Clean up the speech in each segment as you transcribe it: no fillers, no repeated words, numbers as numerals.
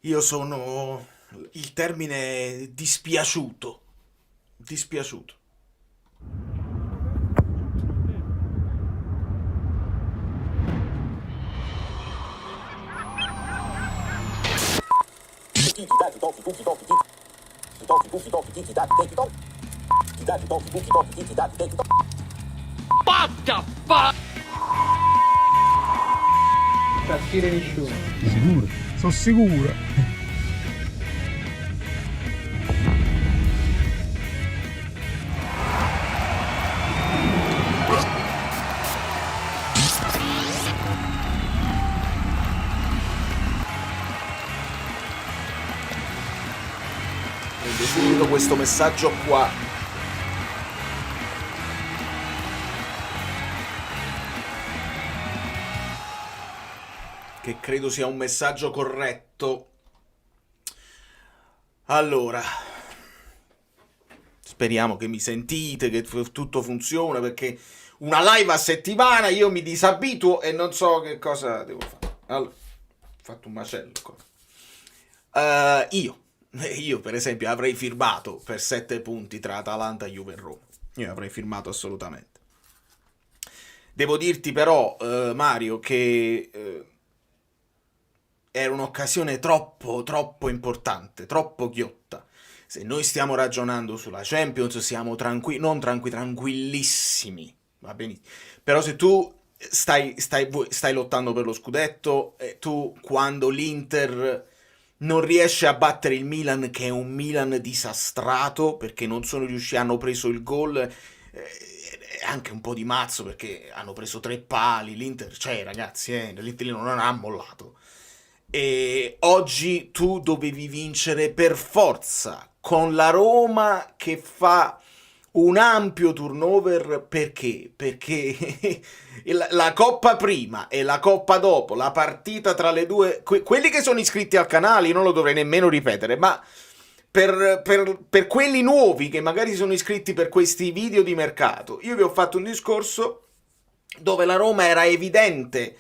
Io sono il termine dispiaciuto. Dispiaciuto. What the fuck? Partire nessuno. Sicuro, sono sicuro. Prendo subito questo messaggio qua. Che credo sia un messaggio corretto. Allora, speriamo che mi sentite, che tutto funziona, perché una live a settimana io mi disabituo e non so che cosa devo fare. Allora, ho fatto un macello qua. Io per esempio avrei firmato per 7 punti tra Atalanta, Juve e Roma. Io avrei firmato assolutamente. Devo dirti però, Mario, che era un'occasione troppo importante, troppo ghiotta. Se noi stiamo ragionando sulla Champions, siamo tranquilli, non tranquilli, tranquillissimi, va benissimo. Però se tu stai lottando per lo scudetto, tu quando l'Inter non riesce a battere il Milan, che è un Milan disastrato, perché non sono riusciti, hanno preso il gol, anche un po' di mazzo, perché hanno preso 3 pali, l'Inter, cioè ragazzi, l'Inter non ha mollato. E oggi tu dovevi vincere per forza con la Roma che fa un ampio turnover perché? Perché la coppa prima e la coppa dopo, la partita tra le due, quelli che sono iscritti al canale, io non lo dovrei nemmeno ripetere, ma per quelli nuovi che magari sono iscritti per questi video di mercato, io vi ho fatto un discorso dove la Roma era evidente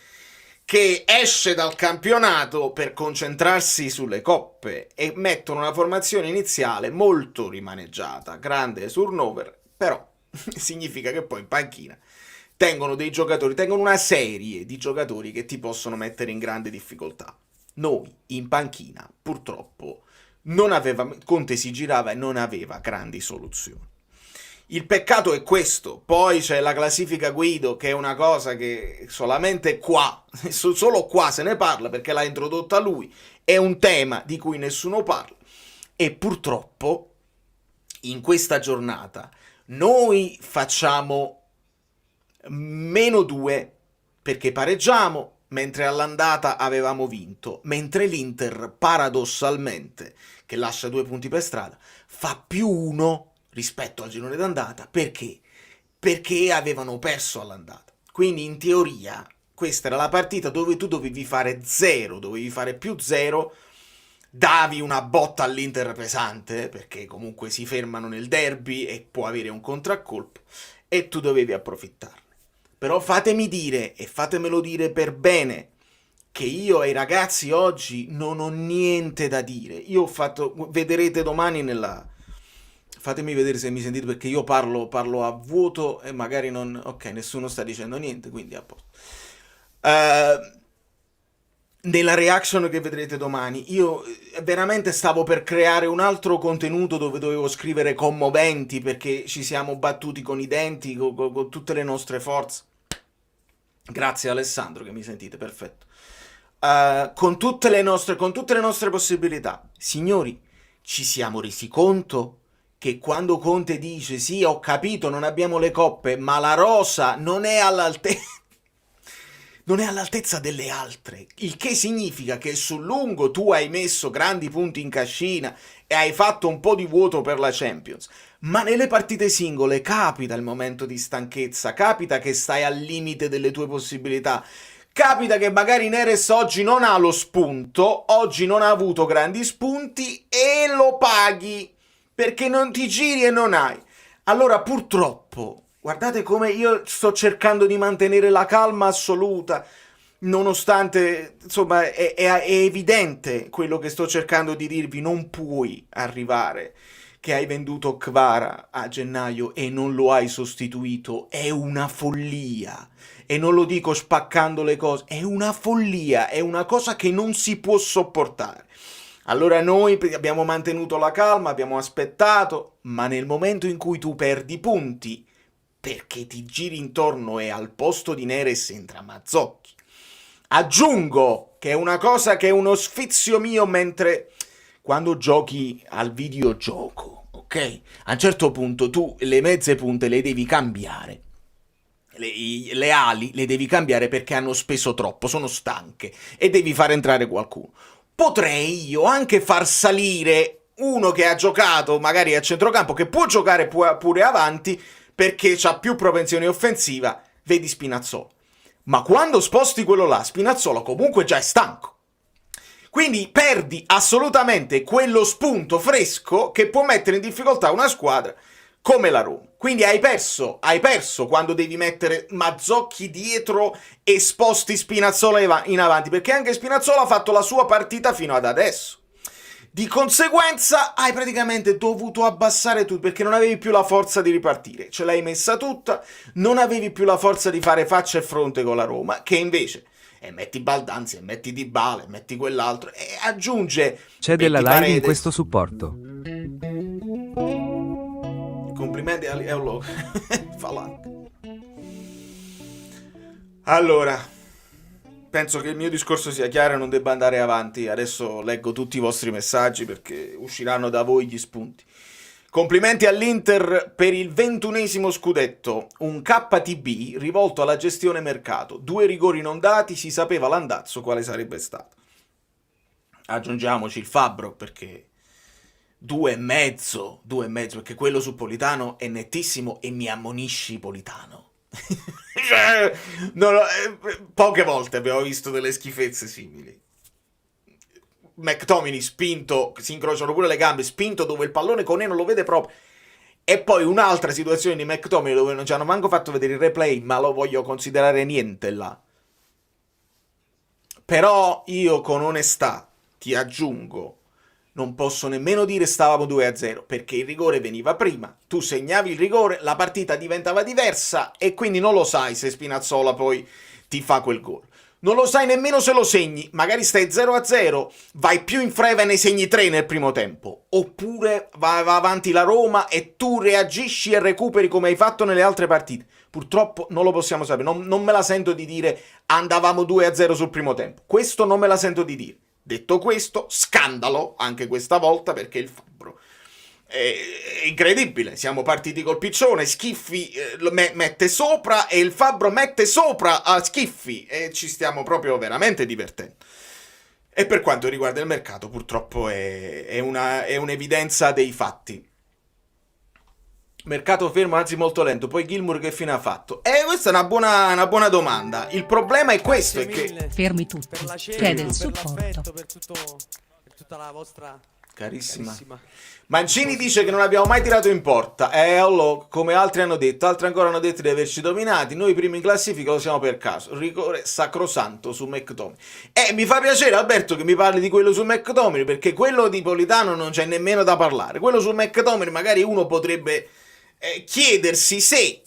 che esce dal campionato per concentrarsi sulle coppe e mettono una formazione iniziale molto rimaneggiata, grande turnover, però significa che poi in panchina tengono dei giocatori, tengono una serie di giocatori che ti possono mettere in grande difficoltà. Noi in panchina purtroppo non aveva, Conte si girava e non aveva grandi soluzioni. Il peccato è questo, poi c'è la classifica Guido che è una cosa che solamente qua, solo qua se ne parla perché l'ha introdotta lui, è un tema di cui nessuno parla e purtroppo in questa giornata noi facciamo -2 perché pareggiamo, mentre all'andata avevamo vinto, mentre l'Inter paradossalmente, che lascia 2 punti per strada, fa +1 rispetto al girone d'andata. Perché? Perché avevano perso all'andata. Quindi in teoria questa era la partita dove tu dovevi fare 0, dovevi fare +0, davi una botta all'Inter pesante, perché comunque si fermano nel derby e può avere un contraccolpo, e tu dovevi approfittarne. Però fatemi dire, e fatemelo dire per bene, che io ai ragazzi oggi non ho niente da dire. Io ho fatto, vedrete domani nella... Fatemi vedere se mi sentite perché io parlo a vuoto e magari non... Ok, nessuno sta dicendo niente, quindi a posto. Nella reaction che vedrete domani, io veramente stavo per creare un altro contenuto dove dovevo scrivere commoventi perché ci siamo battuti con i denti, con tutte le nostre forze. Grazie Alessandro che mi sentite, perfetto. Con tutte le nostre possibilità. Signori, ci siamo resi conto che quando Conte dice sì, ho capito, non abbiamo le coppe, ma la rosa non è all'altezza non è all'altezza delle altre, il che significa che sul lungo tu hai messo grandi punti in cascina e hai fatto un po' di vuoto per la Champions, ma nelle partite singole capita il momento di stanchezza, capita che stai al limite delle tue possibilità, capita che magari Neres oggi non ha lo spunto, oggi non ha avuto grandi spunti e lo paghi perché non ti giri e non hai. Allora purtroppo, guardate come io sto cercando di mantenere la calma assoluta, nonostante, insomma, è evidente quello che sto cercando di dirvi, non puoi arrivare che hai venduto Kvara a gennaio e non lo hai sostituito, è una follia. E non lo dico spaccando le cose, è una follia, è una cosa che non si può sopportare. Allora noi abbiamo mantenuto la calma, abbiamo aspettato, ma nel momento in cui tu perdi punti, perché ti giri intorno e al posto di Neres entra Mazzocchi. Aggiungo che è una cosa che è uno sfizio mio mentre quando giochi al videogioco, ok? A un certo punto tu le mezze punte le devi cambiare. Le ali le devi cambiare perché hanno speso troppo, sono stanche e devi far entrare qualcuno. Potrei io anche far salire uno che ha giocato magari a centrocampo, che può giocare pure avanti perché ha più propensione offensiva, vedi Spinazzola. Ma quando sposti quello là, Spinazzola comunque già è stanco. Quindi perdi assolutamente quello spunto fresco che può mettere in difficoltà una squadra come la Roma. Quindi hai perso quando devi mettere Mazzocchi dietro e sposti Spinazzola in avanti, perché anche Spinazzola ha fatto la sua partita fino ad adesso. Di conseguenza hai praticamente dovuto abbassare tutto, perché non avevi più la forza di ripartire. Ce l'hai messa tutta, non avevi più la forza di fare faccia e fronte con la Roma, che invece... E metti Baldanzi, e metti Dybala, e metti quell'altro, e aggiunge... C'è della live Paredes. in questo supporto. Complimenti a Eolo. Falan. Allora, penso che il mio discorso sia chiaro e non debba andare avanti. Adesso leggo tutti i vostri messaggi perché usciranno da voi gli spunti. Complimenti all'Inter per il 21esimo scudetto, un KTB rivolto alla gestione mercato, 2 rigori non dati, si sapeva l'andazzo quale sarebbe stato. Aggiungiamoci il fabbro perché 2,5, perché quello su Politano è nettissimo e mi ammonisci Politano. Poche volte abbiamo visto delle schifezze simili. McTominay spinto, si incrociano pure le gambe, spinto dove il pallone Koné non lo vede proprio. E poi un'altra situazione di McTominay dove non ci hanno manco fatto vedere il replay, ma lo voglio considerare niente là. Però io con onestà ti aggiungo, non posso nemmeno dire stavamo 2-0, perché il rigore veniva prima, tu segnavi il rigore, la partita diventava diversa e quindi non lo sai se Spinazzola poi ti fa quel gol. Non lo sai nemmeno se lo segni, magari stai 0-0, vai più in freva e ne segni 3 nel primo tempo, oppure va avanti la Roma e tu reagisci e recuperi come hai fatto nelle altre partite. Purtroppo non lo possiamo sapere, non me la sento di dire andavamo 2-0 sul primo tempo, questo non me la sento di dire. Detto questo, scandalo anche questa volta perché il fabbro è incredibile, siamo partiti col piccione, Schiffi mette sopra e il fabbro mette sopra a Schiffi e ci stiamo proprio veramente divertendo. E per quanto riguarda il mercato purtroppo è un'evidenza dei fatti. Mercato fermo, anzi molto lento, poi Gilmour che fine ha fatto? Questa è una buona domanda. Il problema è questo, è che... Fermi tutti, chiede il supporto. Per tutta la vostra... Carissima. Mancini dice che non abbiamo mai tirato in porta. Allora, come altri hanno detto, altri ancora hanno detto di averci dominati. Noi primi in classifica lo siamo per caso. Rigore sacrosanto su McTominay. Mi fa piacere, Alberto, che mi parli di quello su McTominay, perché quello di Politano non c'è nemmeno da parlare. Quello su McTominay magari uno potrebbe chiedersi se...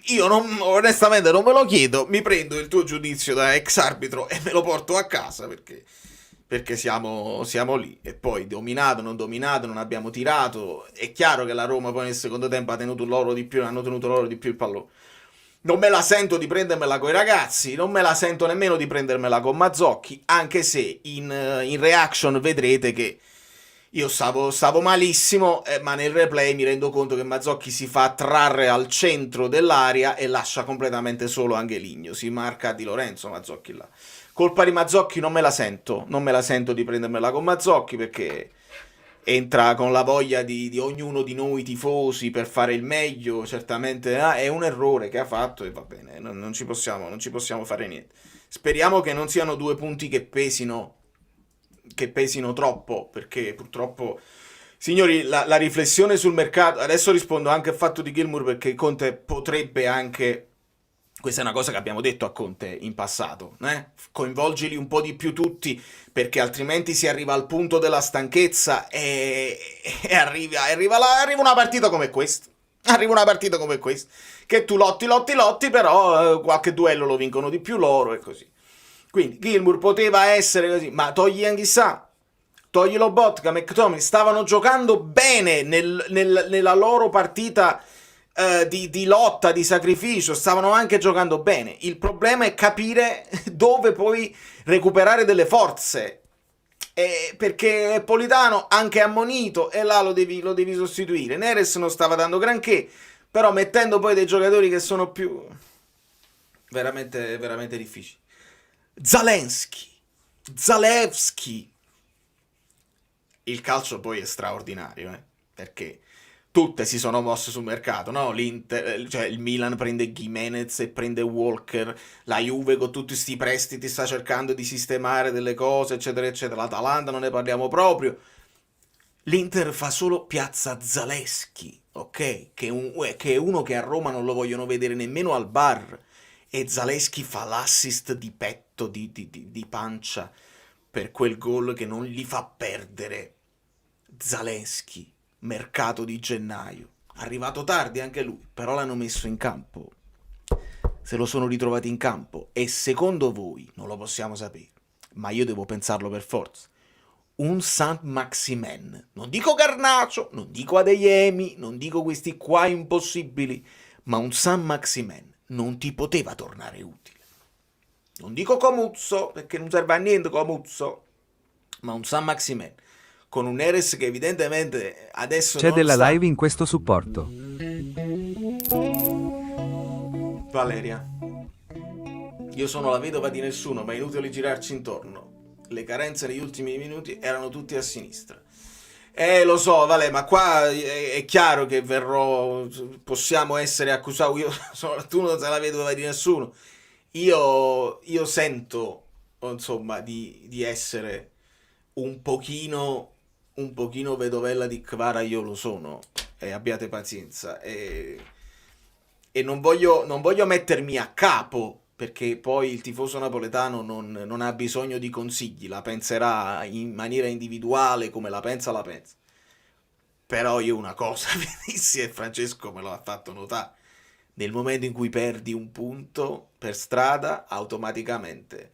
Io onestamente non me lo chiedo, mi prendo il tuo giudizio da ex arbitro e me lo porto a casa perché siamo lì. E poi dominato, non abbiamo tirato. È chiaro che la Roma poi nel secondo tempo hanno tenuto loro di più il pallone. Non me la sento di prendermela coi ragazzi, non me la sento nemmeno di prendermela con Mazzocchi, anche se in reaction vedrete che io stavo malissimo, ma nel replay mi rendo conto che Mazzocchi si fa trarre al centro dell'area e lascia completamente solo Angeligno. Si marca Di Lorenzo Mazzocchi là. Colpa di Mazzocchi non me la sento di prendermela con Mazzocchi perché entra con la voglia di ognuno di noi tifosi per fare il meglio, certamente è un errore che ha fatto e va bene, non ci possiamo fare niente. Speriamo che non siano 2 punti che pesino troppo, perché purtroppo, signori, la riflessione sul mercato, adesso rispondo anche al fatto di Gilmour perché Conte potrebbe anche Questa è una cosa che abbiamo detto a Conte in passato, coinvolgili un po' di più tutti, perché altrimenti si arriva al punto della stanchezza e arriva una partita come questa. Arriva una partita come questa, che tu lotti, però qualche duello lo vincono di più loro e così. Quindi Gilmour poteva essere così, ma togli Anghissà, togli Lobotka, McTominay, stavano giocando bene nella loro partita di lotta, di sacrificio, stavano anche giocando bene. Il problema è capire dove puoi recuperare delle forze, perché Politano anche ammonito e là lo devi sostituire. Neres non stava dando granché, però mettendo poi dei giocatori che sono più veramente, veramente difficili. Zalewski. Il calcio poi è straordinario, perché tutte si sono mosse sul mercato, no? L'Inter, cioè il Milan prende Gimenez e prende Walker, la Juve con tutti sti prestiti sta cercando di sistemare delle cose, eccetera, eccetera. L'Atalanta non ne parliamo proprio. L'Inter fa solo Piazza Zalewski, ok? Che è uno che a Roma non lo vogliono vedere nemmeno al bar. E Zalewski fa l'assist di petto, di pancia, per quel gol che non gli fa perdere. Zalewski, mercato di gennaio. Arrivato tardi anche lui, però l'hanno messo in campo. Se lo sono ritrovati in campo. E secondo voi, non lo possiamo sapere, ma io devo pensarlo per forza, un Saint-Maximin, non dico Garnacio, non dico Adeyemi, non dico questi qua impossibili, ma un Saint-Maximin non ti poteva tornare utile. Non dico Comuzzo, perché non serve a niente Comuzzo, ma un Saint-Maximin con un Neres che evidentemente adesso c'è non della sta... live in questo supporto. Valeria, io sono la vedova di nessuno, ma è inutile girarci intorno. Le carenze negli ultimi minuti erano tutte a sinistra. Lo so, Vale, ma qua è chiaro che possiamo essere accusati. Tu non sei la vedova di nessuno. Io sento, insomma, di essere un pochino vedovella di Kvara, io lo sono, e abbiate pazienza. E non voglio mettermi a capo, perché poi il tifoso napoletano non ha bisogno di consigli, la penserà in maniera individuale come la pensa. Però io una cosa vedessi, e Francesco me lo ha fatto notare, nel momento in cui perdi un punto per strada, automaticamente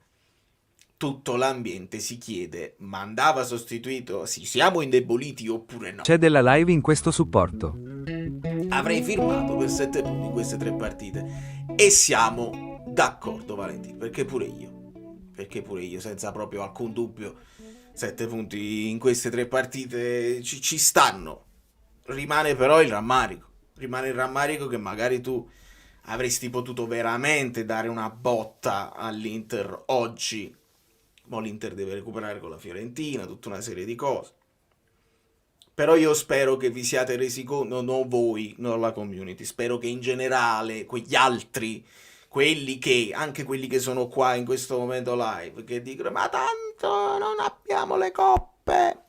tutto l'ambiente si chiede: ma andava sostituito? Sì, siamo indeboliti oppure no? C'è della live in questo supporto. Avrei firmato per 7 punti in queste 3 partite. E siamo d'accordo, Valentino, perché pure io, senza proprio alcun dubbio, 7 punti in queste 3 partite ci stanno. Rimane però il rammarico che magari tu avresti potuto veramente dare una botta all'Inter oggi. Ma l'Inter deve recuperare con la Fiorentina, tutta una serie di cose. Però io spero che vi siate resi conto, non voi, non la community, spero che in generale quegli altri, anche quelli che sono qua in questo momento live, che dicono: ma tanto non abbiamo le coppe.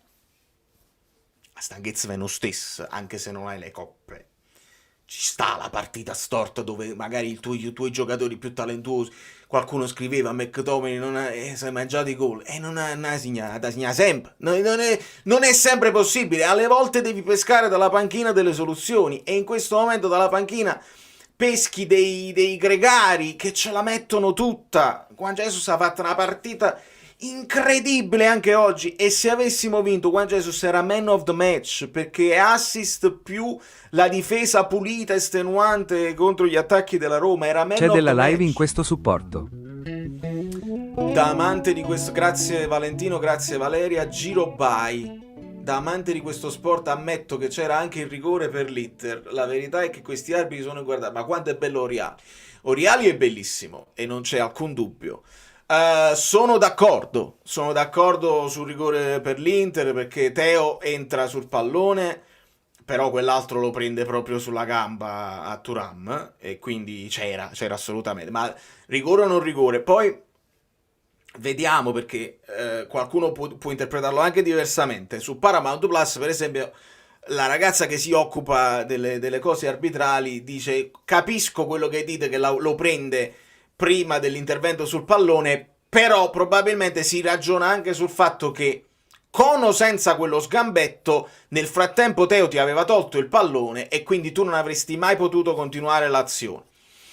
La stanchezza è lo stesso, anche se non hai le coppe. Ci sta la partita storta dove magari i tuoi giocatori più talentuosi, qualcuno scriveva: McTominay si è mangiato i gol, e non ha segnato sempre. Non è sempre possibile. Alle volte devi pescare dalla panchina delle soluzioni, e in questo momento dalla panchina peschi dei gregari che ce la mettono tutta. Juan Jesus ha fatto una partita incredibile anche oggi, e se avessimo vinto Juan Jesus era man of the match, perché assist più la difesa pulita, estenuante contro gli attacchi della Roma, era man C'è of della the live match. in questo supporto. Da amante di questo, grazie Valentino, grazie Valeria, giro by. Da amante di questo sport ammetto che c'era anche il rigore per l'Inter. La verità è che questi arbitri sono guardati, ma quanto è bello Oriali è bellissimo e non c'è alcun dubbio. Sono d'accordo sul rigore per l'Inter, perché Teo entra sul pallone, però quell'altro lo prende proprio sulla gamba a Thuram, e quindi c'era assolutamente. Ma rigore o non rigore? Poi vediamo, perché qualcuno può interpretarlo anche diversamente. Su Paramount Plus, per esempio, la ragazza che si occupa delle cose arbitrali dice: capisco quello che dite, che lo prende prima dell'intervento sul pallone, però probabilmente si ragiona anche sul fatto che con o senza quello sgambetto nel frattempo Teo ti aveva tolto il pallone e quindi tu non avresti mai potuto continuare l'azione.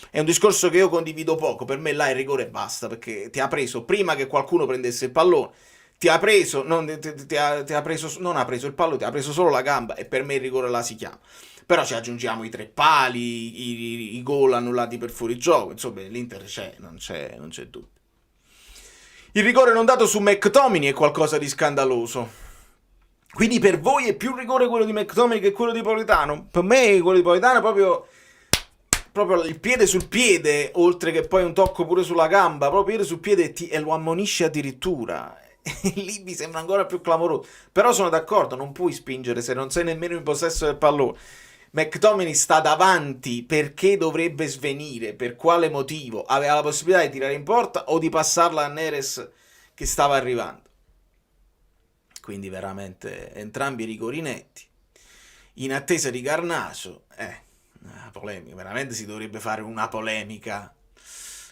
È un discorso che io condivido poco. Per me là il rigore e basta, perché ti ha preso prima che qualcuno prendesse il pallone, ti ha preso, non ha preso il pallone, ti ha preso solo la gamba, e per me il rigore là si chiama. Però ci aggiungiamo i 3 pali, i gol annullati per fuorigioco, insomma l'Inter c'è, non c'è dubbio. Il rigore non dato su McTominay è qualcosa di scandaloso. Quindi per voi è più rigore quello di McTominay che quello di Politano? Per me quello di Politano è proprio il piede sul piede, oltre che poi un tocco pure sulla gamba, proprio piede sul piede, e lo ammonisce addirittura. E lì mi sembra ancora più clamoroso. Però sono d'accordo, non puoi spingere se non sei nemmeno in possesso del pallone. McTominay sta davanti, perché dovrebbe svenire? Per quale motivo? Aveva la possibilità di tirare in porta o di passarla a Neres che stava arrivando. Quindi veramente entrambi i rigori netti. In attesa di Garnacio, una polemica, veramente si dovrebbe fare una polemica.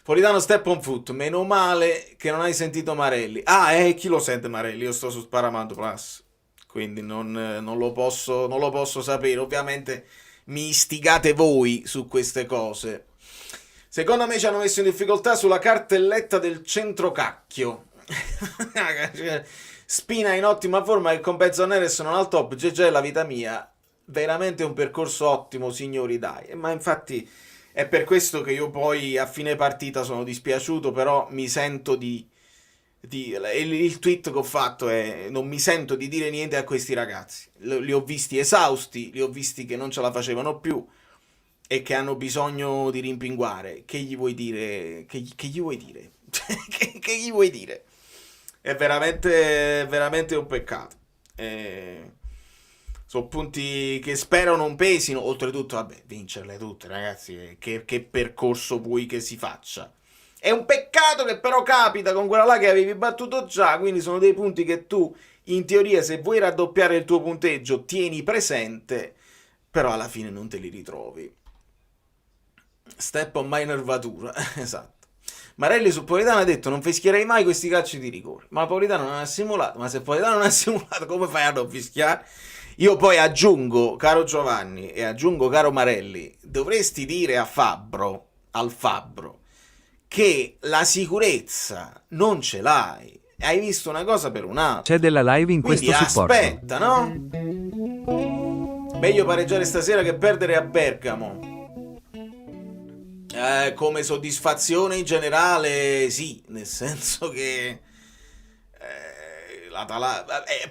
Politano step on foot, meno male che non hai sentito Marelli. Chi lo sente Marelli? Io sto su Paramount Plus, quindi non lo posso sapere. Ovviamente mi istigate voi su queste cose. Secondo me ci hanno messo in difficoltà sulla cartelletta del centrocacchio. Spina in ottima forma, che con Pezzo Neres non al top. GG è la vita mia. Veramente un percorso ottimo, signori, dai. Ma infatti è per questo che io poi a fine partita sono dispiaciuto, però mi sento il tweet che ho fatto è: non mi sento di dire niente a questi ragazzi. Li ho visti esausti, li ho visti che non ce la facevano più e che hanno bisogno di rimpinguare. Che gli vuoi dire? Che gli vuoi dire? Che gli vuoi dire? È veramente un peccato. Sono punti che spero non pesino. Oltretutto, vabbè, vincerle tutte, ragazzi, che percorso vuoi che si faccia? È un peccato che però capita con quella là che avevi battuto già, quindi sono dei punti che tu, in teoria, se vuoi raddoppiare il tuo punteggio, tieni presente, però alla fine non te li ritrovi. Step on my nervatura, esatto. Marelli su Politano ha detto: non fischierei mai questi calci di rigore. Ma Politano non ha simulato. Ma se Politano non ha simulato, come fai a non fischiare? Io poi aggiungo, caro Giovanni, e aggiungo, caro Marelli, dovresti dire al Fabbro, che la sicurezza non ce l'hai. Hai visto una cosa per un'altra. C'è della live in Quindi questo supporto. aspetta, no? Meglio pareggiare stasera che perdere a Bergamo. Come soddisfazione in generale, sì, nel senso che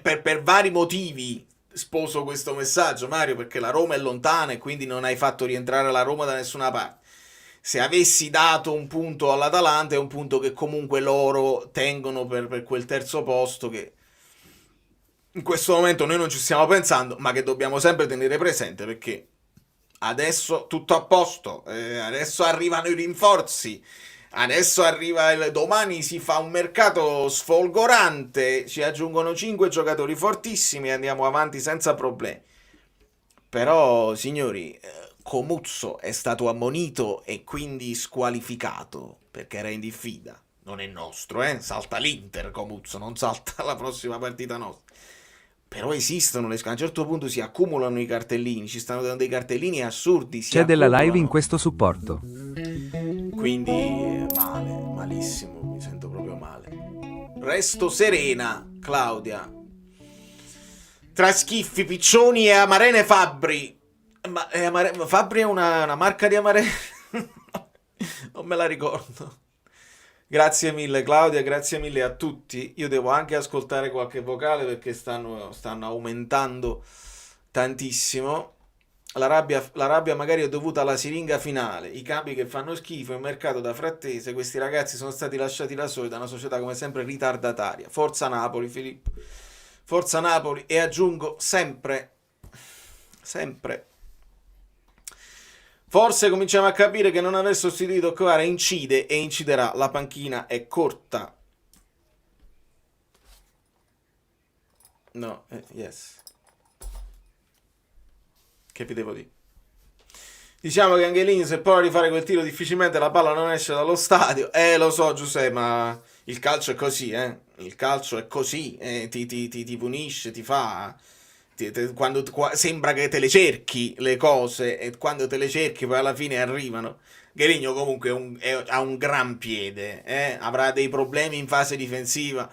per vari motivi sposo questo messaggio, Mario, perché la Roma è lontana e quindi non hai fatto rientrare la Roma da nessuna parte. Se avessi dato un punto all'Atalanta, è un punto che comunque loro tengono per quel terzo posto, che in questo momento noi non ci stiamo pensando, ma che dobbiamo sempre tenere presente, perché adesso tutto a posto, adesso arrivano i rinforzi, adesso domani si fa un mercato sfolgorante, ci aggiungono 5 giocatori fortissimi e andiamo avanti senza problemi. Però, signori, Comuzzo è stato ammonito e quindi squalificato perché era in diffida. Non è nostro, salta l'Inter Comuzzo, non salta la prossima partita nostra. Però esistono a un certo punto si accumulano i cartellini, ci stanno dando dei cartellini assurdi. C'è della live in questo supporto. Quindi male, malissimo, mi sento proprio male. Resto serena, Claudia. Tra Schiffi, Piccioni e Amarene Fabbri. Ma Fabbri è una marca di Amarene? Non me la ricordo. Grazie mille Claudia, grazie mille a tutti. Io devo anche ascoltare qualche vocale perché stanno aumentando tantissimo. La rabbia magari è dovuta alla siringa finale, i capi che fanno schifo, il mercato da frattese. Questi ragazzi sono stati lasciati da soli da una società come sempre ritardataria. Forza Napoli, Filippo. Forza Napoli, e aggiungo sempre. Forse cominciamo a capire che non aver sostituito Kvara incide e inciderà, la panchina è corta. No, yes. Che vi devo dire? Diciamo che Angelini, se prova a rifare quel tiro, difficilmente la palla non esce dallo stadio. Lo so, Giuseppe, ma il calcio è così, Il calcio è così, ti punisce, ti fa... sembra che te le cerchi le cose, e quando te le cerchi poi alla fine arrivano. Guerigno comunque ha un gran piede, avrà dei problemi in fase difensiva,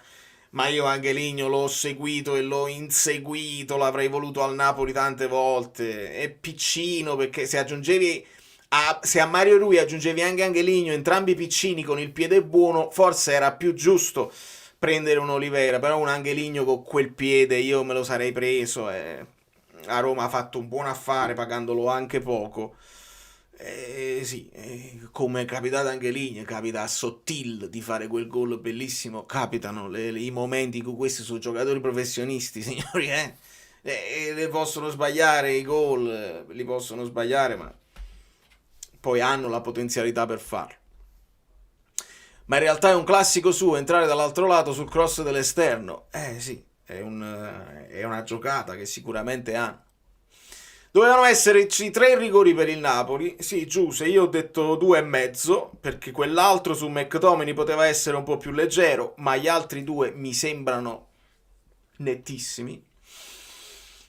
ma io Angeligno l'ho seguito e l'ho inseguito, l'avrei voluto al Napoli tante volte. È piccino, perché se a Mario Rui aggiungevi anche Angeligno, entrambi piccini con il piede buono, forse era più giusto prendere un Oliveira, però un Angeligno con quel piede io me lo sarei preso. A Roma ha fatto un buon affare pagandolo anche poco. Sì, come è capitato a Angeligno, capita a Sottil di fare quel gol bellissimo, capitano i momenti in cui questi sono giocatori professionisti, signori, le possono sbagliare i gol, li possono sbagliare, ma poi hanno la potenzialità per farlo. Ma in realtà è un classico suo entrare dall'altro lato sul cross dell'esterno. Sì, è una giocata che sicuramente ha. Dovevano esserci 3 rigori per il Napoli. Sì, Giuse, io ho detto 2,5, perché quell'altro su McTominay poteva essere un po' più leggero, ma gli altri 2 mi sembrano nettissimi.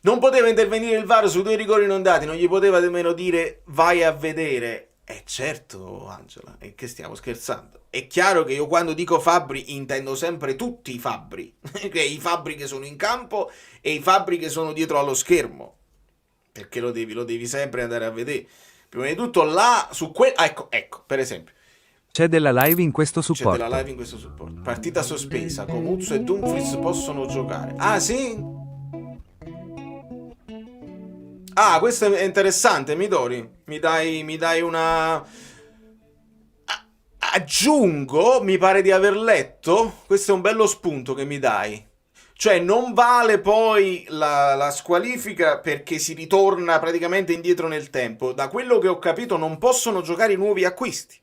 Non poteva intervenire il VAR su 2 rigori non dati, non gli poteva nemmeno dire vai a vedere. Certo, Angela, è che stiamo scherzando. È chiaro che io quando dico fabbri intendo sempre tutti i fabbri, i fabbri che sono in campo e i fabbri che sono dietro allo schermo, perché lo devi sempre andare a vedere. Prima di tutto là, su ecco, per esempio. C'è della live in questo supporto. C'è della live in questo supporto. Partita sospesa, Comuzzo e Dumfries possono giocare. Ah, sì? Ah, questo è interessante, Midori. Mi dai una... Aggiungo, mi pare di aver letto, questo è un bello spunto che mi dai. Cioè non vale poi la squalifica perché si ritorna praticamente indietro nel tempo. Da quello che ho capito non possono giocare i nuovi acquisti.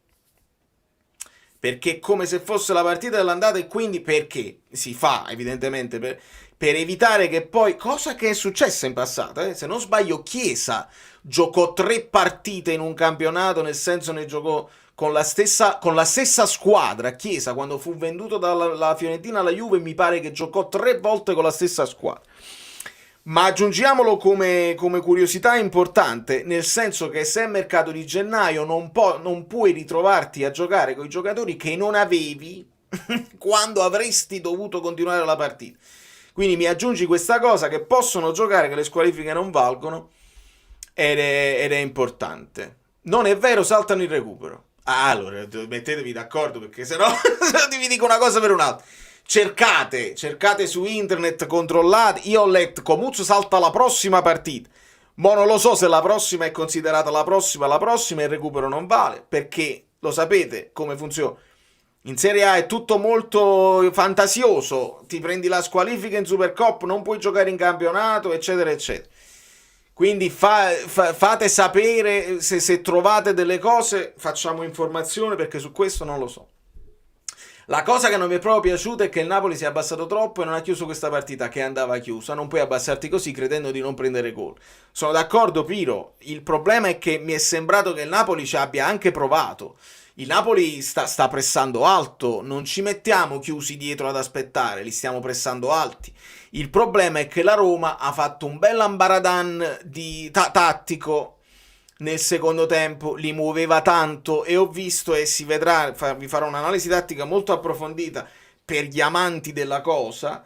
Perché è come se fosse la partita dell'andata, e quindi perché si fa evidentemente per evitare che poi, cosa che è successa in passato, se non sbaglio Chiesa giocò 3 partite in un campionato, nel senso ne giocò con la stessa squadra. Chiesa, quando fu venduto dalla Fiorentina alla Juve, mi pare che giocò 3 volte con la stessa squadra. Ma aggiungiamolo come curiosità importante, nel senso che se è mercato di gennaio non puoi ritrovarti a giocare con i giocatori che non avevi quando avresti dovuto continuare la partita. Quindi mi aggiungi questa cosa, che possono giocare, che le squalifiche non valgono, ed è importante. Non è vero, saltano il recupero. Allora, mettetevi d'accordo, perché sennò vi dico una cosa per un'altra. Cercate su internet, controllate. Io ho letto Comuzzo salta la prossima partita. Ma non lo so se la prossima è considerata la prossima e il recupero non vale, perché lo sapete come funziona. In Serie A è tutto molto fantasioso. Ti prendi la squalifica in Supercoppa, non puoi giocare in campionato, eccetera, eccetera. Quindi fate sapere se trovate delle cose, facciamo informazione, perché su questo non lo so. La cosa che non mi è proprio piaciuta è che il Napoli si è abbassato troppo e non ha chiuso questa partita che andava chiusa. Non puoi abbassarti così credendo di non prendere gol. Sono d'accordo, Piro. Il problema è che mi è sembrato che il Napoli ci abbia anche provato. Il Napoli sta pressando alto, non ci mettiamo chiusi dietro ad aspettare, li stiamo pressando alti. Il problema è che la Roma ha fatto un bel ambaradan tattico nel secondo tempo, li muoveva tanto, e ho visto, e si vedrà, vi farò un'analisi tattica molto approfondita per gli amanti della cosa,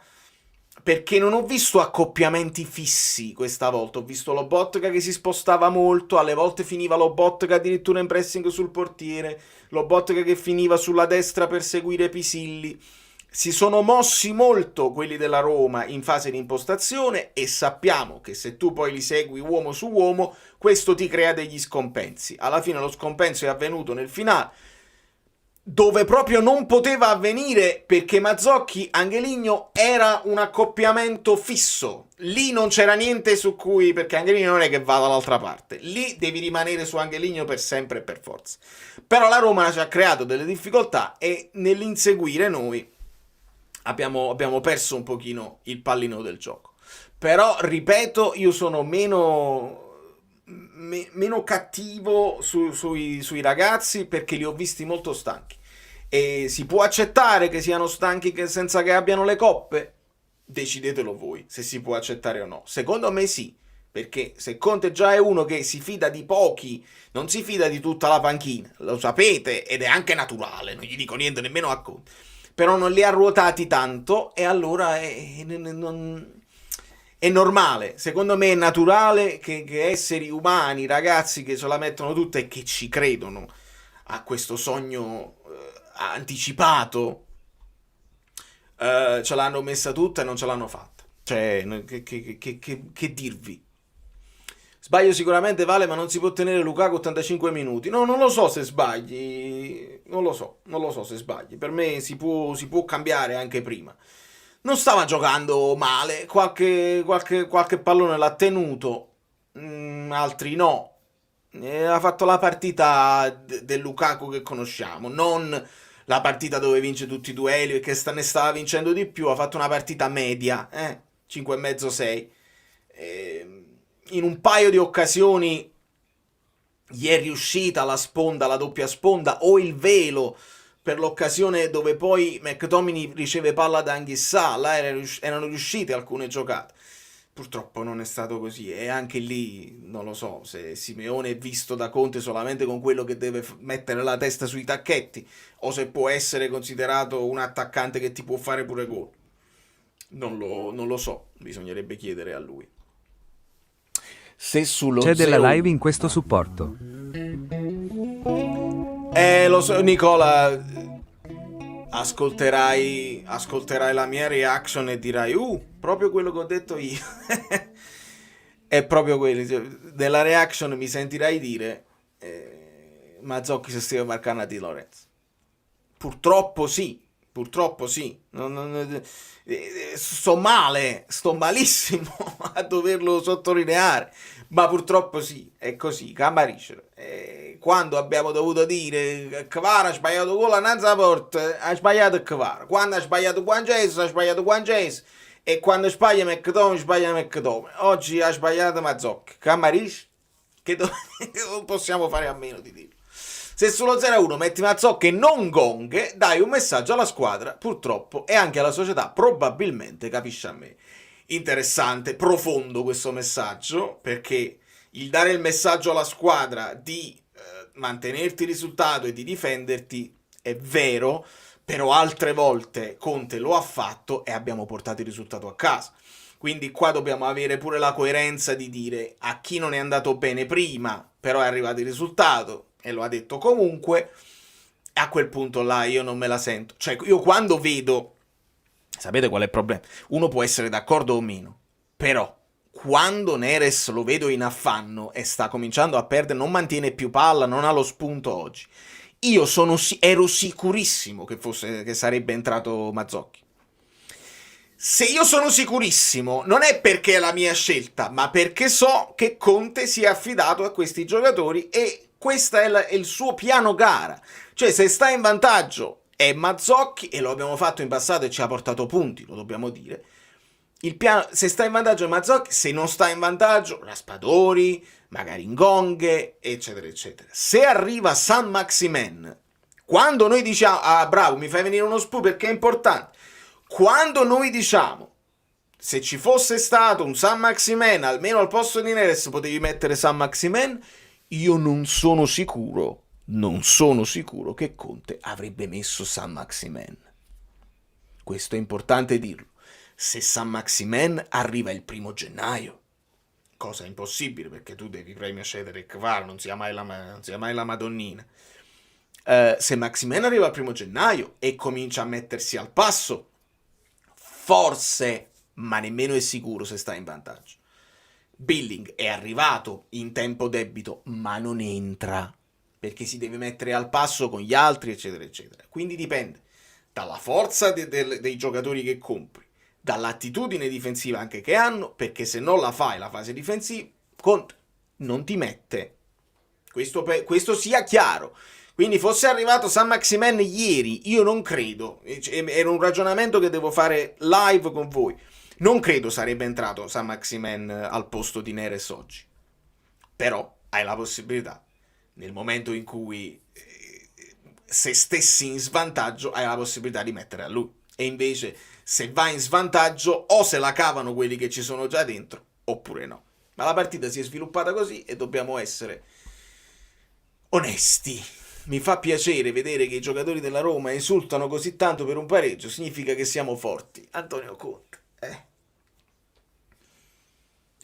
perché non ho visto accoppiamenti fissi questa volta. Ho visto Lobotka che si spostava molto, alle volte finiva Lobotka addirittura in pressing sul portiere, Lobotka che finiva sulla destra per seguire Pisilli. Si sono mossi molto quelli della Roma in fase di impostazione, e sappiamo che se tu poi li segui uomo su uomo, questo ti crea degli scompensi. Alla fine lo scompenso è avvenuto nel finale, dove proprio non poteva avvenire, perché Mazzocchi Angeligno era un accoppiamento fisso. Lì non c'era niente su cui, perché Angeligno non è che va dall'altra parte, lì devi rimanere su Angeligno per sempre e per forza. Però la Roma ci ha creato delle difficoltà, e nell'inseguire noi abbiamo perso un pochino il pallino del gioco. Però ripeto, io sono meno meno cattivo sui ragazzi, perché li ho visti molto stanchi. E si può accettare che siano stanchi senza che abbiano le coppe? Decidetelo voi se si può accettare o no. Secondo me sì, perché se Conte già è uno che si fida di pochi, non si fida di tutta la panchina, lo sapete, ed è anche naturale, non gli dico niente nemmeno a Conte, però non li ha ruotati tanto, e allora è normale. Secondo me è naturale che esseri umani, ragazzi che se la mettono tutta e che ci credono a questo sogno anticipato, ce l'hanno messa tutta e non ce l'hanno fatta. Cioè, che dirvi? Sbaglio sicuramente, Vale, ma non si può tenere Lukaku 85 minuti. No, non lo so se sbagli. Non lo so se sbagli. Per me si può cambiare anche prima. Non stava giocando male, qualche pallone l'ha tenuto, altri no. Ha fatto la partita del Lukaku che conosciamo, non la partita dove vince tutti i duelli e che ne stava vincendo di più. Ha fatto una partita media, 5,5-6. In un paio di occasioni gli è riuscita la sponda, la doppia sponda, o il velo, per l'occasione dove poi McTominay riceve palla da Anghissà. Là erano riuscite alcune giocate. Purtroppo non è stato così, e anche lì non lo so se Simeone è visto da Conte solamente con quello che deve mettere la testa sui tacchetti, o se può essere considerato un attaccante che ti può fare pure gol. Non lo so, bisognerebbe chiedere a lui. Se sullo C'è della 0-1 live in questo supporto. Lo so, Nicola, ascolterai la mia reaction e dirai proprio quello che ho detto io. È proprio quello. Nella reaction mi sentirai dire Mazzocchi si stia marcando a Di Lorenzo. Purtroppo sì. Sto malissimo a doverlo sottolineare, ma purtroppo sì, è così. Camarisce, quando abbiamo dovuto dire Kvara ha sbagliato gol annanzi alla porta, ha sbagliato Kvara. Quando ha sbagliato Guangese, ha sbagliato Guangese, e quando sbaglia McTominay. Oggi ha sbagliato Mazzocchi. Camarisce, che non possiamo fare a meno di dirlo. Se sullo 0-1 metti Mazzocchi e non Gong, dai un messaggio alla squadra, purtroppo, e anche alla società, probabilmente, capisci a me. Interessante, profondo questo messaggio, perché il dare il messaggio alla squadra di mantenerti il risultato e di difenderti è vero, però altre volte Conte lo ha fatto e abbiamo portato il risultato a casa. Quindi qua dobbiamo avere pure la coerenza di dire a chi non è andato bene prima, però è arrivato il risultato, e lo ha detto comunque, a quel punto là io non me la sento. Cioè, io quando vedo, sapete qual è il problema? Uno può essere d'accordo o meno, però quando Neres lo vedo in affanno e sta cominciando a perdere, non mantiene più palla, non ha lo spunto oggi, io ero sicurissimo che sarebbe entrato Mazzocchi. Se io sono sicurissimo, non è perché è la mia scelta, ma perché so che Conte si è affidato a questi giocatori e questo è il suo piano gara. Cioè, se sta in vantaggio è Mazzocchi, e lo abbiamo fatto in passato e ci ha portato punti, lo dobbiamo dire. Se sta in vantaggio è Mazzocchi, se non sta in vantaggio Raspadori, magari Ngonghe, eccetera eccetera. Se arriva San Maximen, quando noi diciamo bravo, mi fai venire uno spunto perché è importante, quando noi diciamo se ci fosse stato un San Maximen almeno al posto di Neres potevi mettere San Maximen, io non sono sicuro che Conte avrebbe messo San Maximen. Questo è importante dirlo. Se San Maximen arriva il 1° gennaio, cosa impossibile perché tu devi prima cedere Kvara, non sia mai la Madonnina. Se Maximen arriva il 1° gennaio e comincia a mettersi al passo, forse, ma nemmeno è sicuro se sta in vantaggio. Billing è arrivato in tempo debito, ma non entra, perché si deve mettere al passo con gli altri, eccetera, eccetera. Quindi dipende dalla forza dei giocatori che compri, dall'attitudine difensiva anche che hanno, perché se non la fai la fase difensiva, Conte non ti mette. Questo sia chiaro. Quindi fosse arrivato San Maximen ieri, io non credo, era un ragionamento che devo fare live con voi, non credo sarebbe entrato San Maximen al posto di Neres oggi. però hai la possibilità, nel momento in cui se stessi in svantaggio, hai la possibilità di mettere a lui. E invece, se vai in svantaggio, o se la cavano quelli che ci sono già dentro, oppure no. Ma la partita si è sviluppata così e dobbiamo essere onesti. Mi fa piacere vedere che i giocatori della Roma esultano così tanto per un pareggio, significa che siamo forti. Antonio Conte, è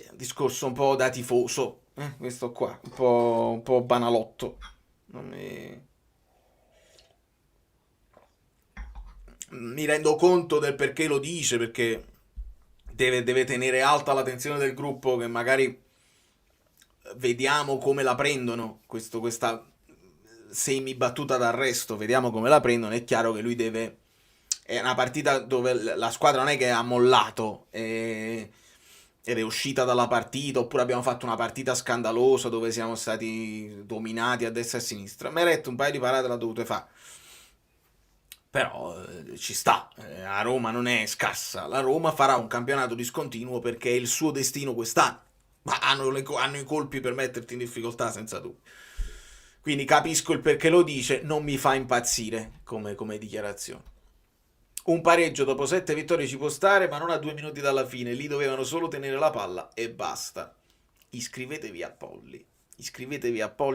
un discorso un po' da tifoso, questo qua, un po' banalotto. Mi rendo conto del perché lo dice, perché deve tenere alta l'attenzione del gruppo, che magari vediamo come la prendono, questa semi battuta d'arresto, vediamo come la prendono. È chiaro che lui deve, è una partita dove la squadra non è che ha mollato ed è uscita dalla partita, oppure abbiamo fatto una partita scandalosa dove siamo stati dominati a destra e a sinistra. Meret un paio di parate l'ha dovute fare, però ci sta. La Roma non è scarsa, la Roma farà un campionato discontinuo perché è il suo destino quest'anno, ma hanno i colpi per metterti in difficoltà senza dubbio. Quindi capisco il perché lo dice, non mi fa impazzire come dichiarazione. Un pareggio dopo 7 vittorie ci può stare, ma non a 2 minuti dalla fine. Lì dovevano solo tenere la palla e basta. Iscrivetevi a Polly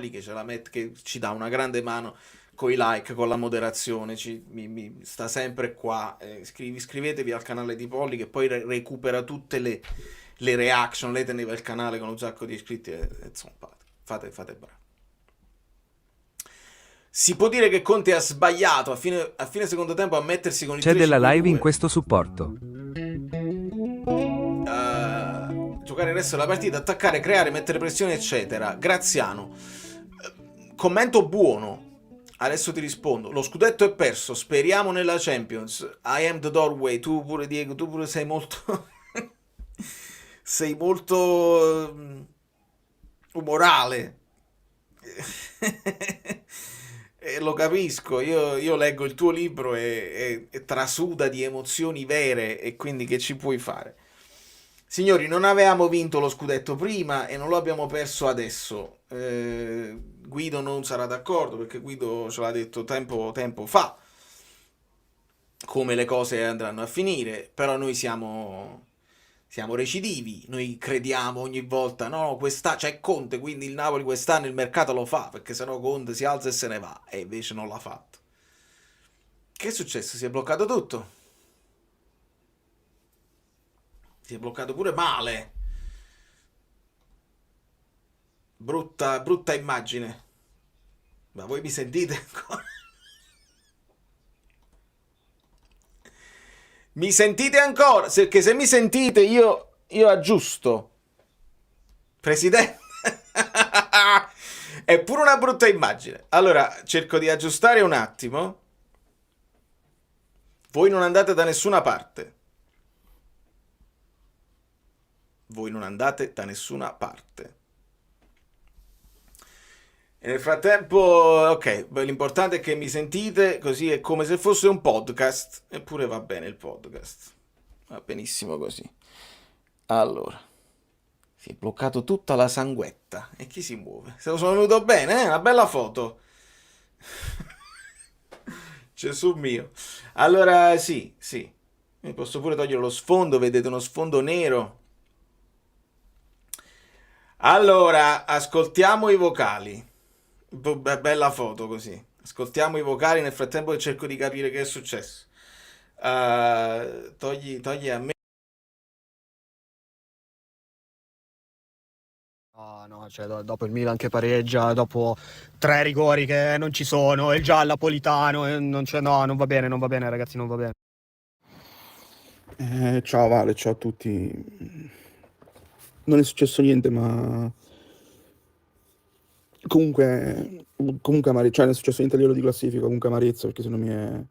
che che ci dà una grande mano con i like, con la moderazione, mi sta sempre qua. Iscrivetevi al canale di Polly, che poi recupera tutte le reaction. Lei teneva il canale con un sacco di iscritti e insomma, fate bravi. Si può dire che Conte ha sbagliato a fine secondo tempo a mettersi con il 3-5-2. C'è della live in questo supporto. Giocare il resto della partita, attaccare, creare, mettere pressione, eccetera. Graziano, commento buono. Adesso ti rispondo. Lo scudetto è perso, speriamo nella Champions. I am the doorway. Tu pure, Diego, tu pure sei molto sei molto umorale. Lo capisco, io leggo il tuo libro e trasuda di emozioni vere, e quindi che ci puoi fare? Signori, non avevamo vinto lo scudetto prima e non lo abbiamo perso adesso. Guido non sarà d'accordo, perché Guido ce l'ha detto tempo fa come le cose andranno a finire, però noi siamo recidivi, noi crediamo ogni volta, no, c'è Conte, quindi il Napoli quest'anno il mercato lo fa, perché sennò Conte si alza e se ne va, e invece non l'ha fatto. Che è successo? Si è bloccato tutto. Si è bloccato pure male. Brutta immagine. Ma voi mi sentite ancora? Mi sentite ancora? Perché se mi sentite io aggiusto. Presidente. È pure una brutta immagine. Allora, cerco di aggiustare un attimo. Voi non andate da nessuna parte. Voi non andate da nessuna parte. E nel frattempo, ok, l'importante è che mi sentite, così è come se fosse un podcast. Eppure va bene il podcast. Va benissimo così. Allora, si è bloccato tutta la sanguetta. E chi si muove? Se lo sono venuto bene, una bella foto. Gesù mio. Allora, sì. Mi posso pure togliere lo sfondo, vedete uno sfondo nero. Allora, ascoltiamo i vocali. Bella foto così. Ascoltiamo i vocali nel frattempo che cerco di capire che è successo. Togli a me. No, cioè dopo il Milan che pareggia, dopo 3 rigori che non ci sono, il giallo Napolitano, non va bene ragazzi, non va bene. Ciao Vale, ciao a tutti. Non è successo niente, ma comunque cioè non è successo niente a livello di classifica, comunque amarezza, perché secondo me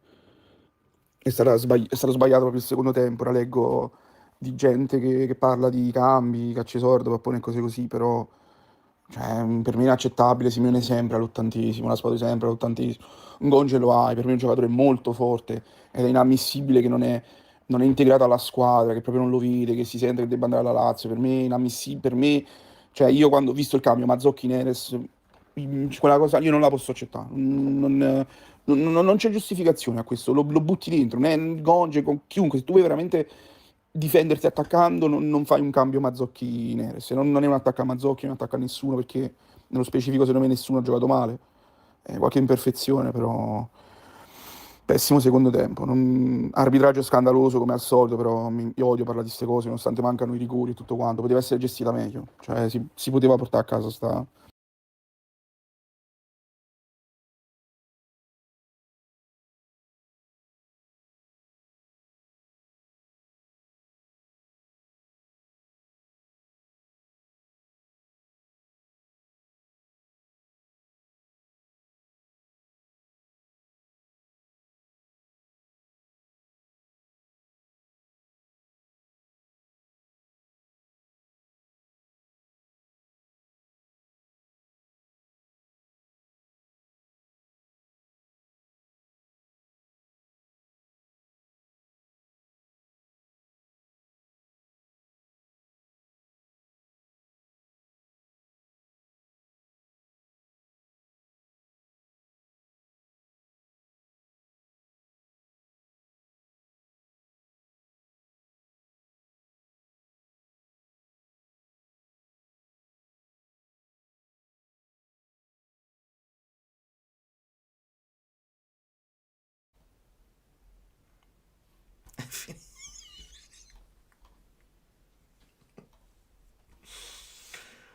è stato sbagliato proprio il secondo tempo. Ora leggo di gente che parla di cambi, calci esordio, pappone e cose così, però cioè, per me è inaccettabile. Simeone sempre all'80°, la squadra sempre all'80°, un Gonge lo hai, per me è un giocatore molto forte ed è inammissibile che non è integrato alla squadra, che proprio non lo vede, che si sente che debba andare alla Lazio. Per me è inammissibile, per me Cioè, io quando ho visto il cambio Mazzocchi Neres, quella cosa io non la posso accettare. Non c'è giustificazione a questo, lo butti dentro, né Gonge, con chiunque, se tu vuoi veramente difenderti attaccando, non fai un cambio Mazzocchi Neres. Non è un attacco a Mazzocchi, non è un attacco a nessuno, perché nello specifico secondo me nessuno ha giocato male. Qualche imperfezione, però pessimo secondo tempo. Arbitraggio scandaloso come al solito, però io odio parlare di queste cose, nonostante mancano i rigori e tutto quanto. Poteva essere gestita meglio, cioè si poteva portare a casa sta.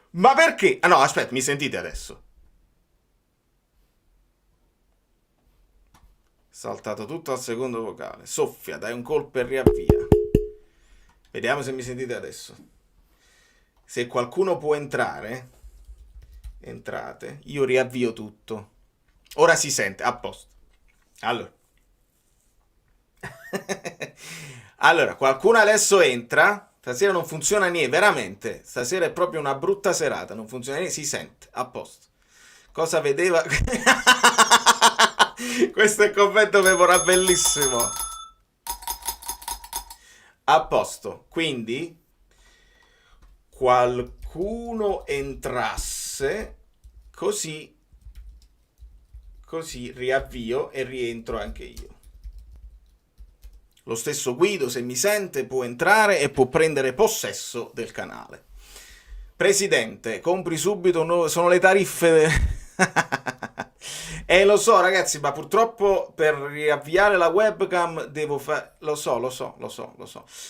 Ma perché? Ah no, aspetta, mi sentite adesso? Saltato tutto al secondo vocale. Soffia, dai un colpo e riavvia. Vediamo se mi sentite adesso. Se qualcuno può entrare, entrate. Io riavvio tutto. Ora si sente, a posto. Allora. Allora, qualcuno adesso entra. Stasera non funziona niente, veramente. Stasera è proprio una brutta serata, non funziona niente, si sente, a posto. Cosa vedeva? Questo è il commento memora bellissimo. A posto, quindi qualcuno entrasse, così riavvio e rientro anche io. Lo stesso Guido, se mi sente, può entrare e può prendere possesso del canale. Presidente, compri subito un nuovo. Sono le tariffe. Lo so, ragazzi, ma purtroppo per riavviare la webcam devo fare. Lo so.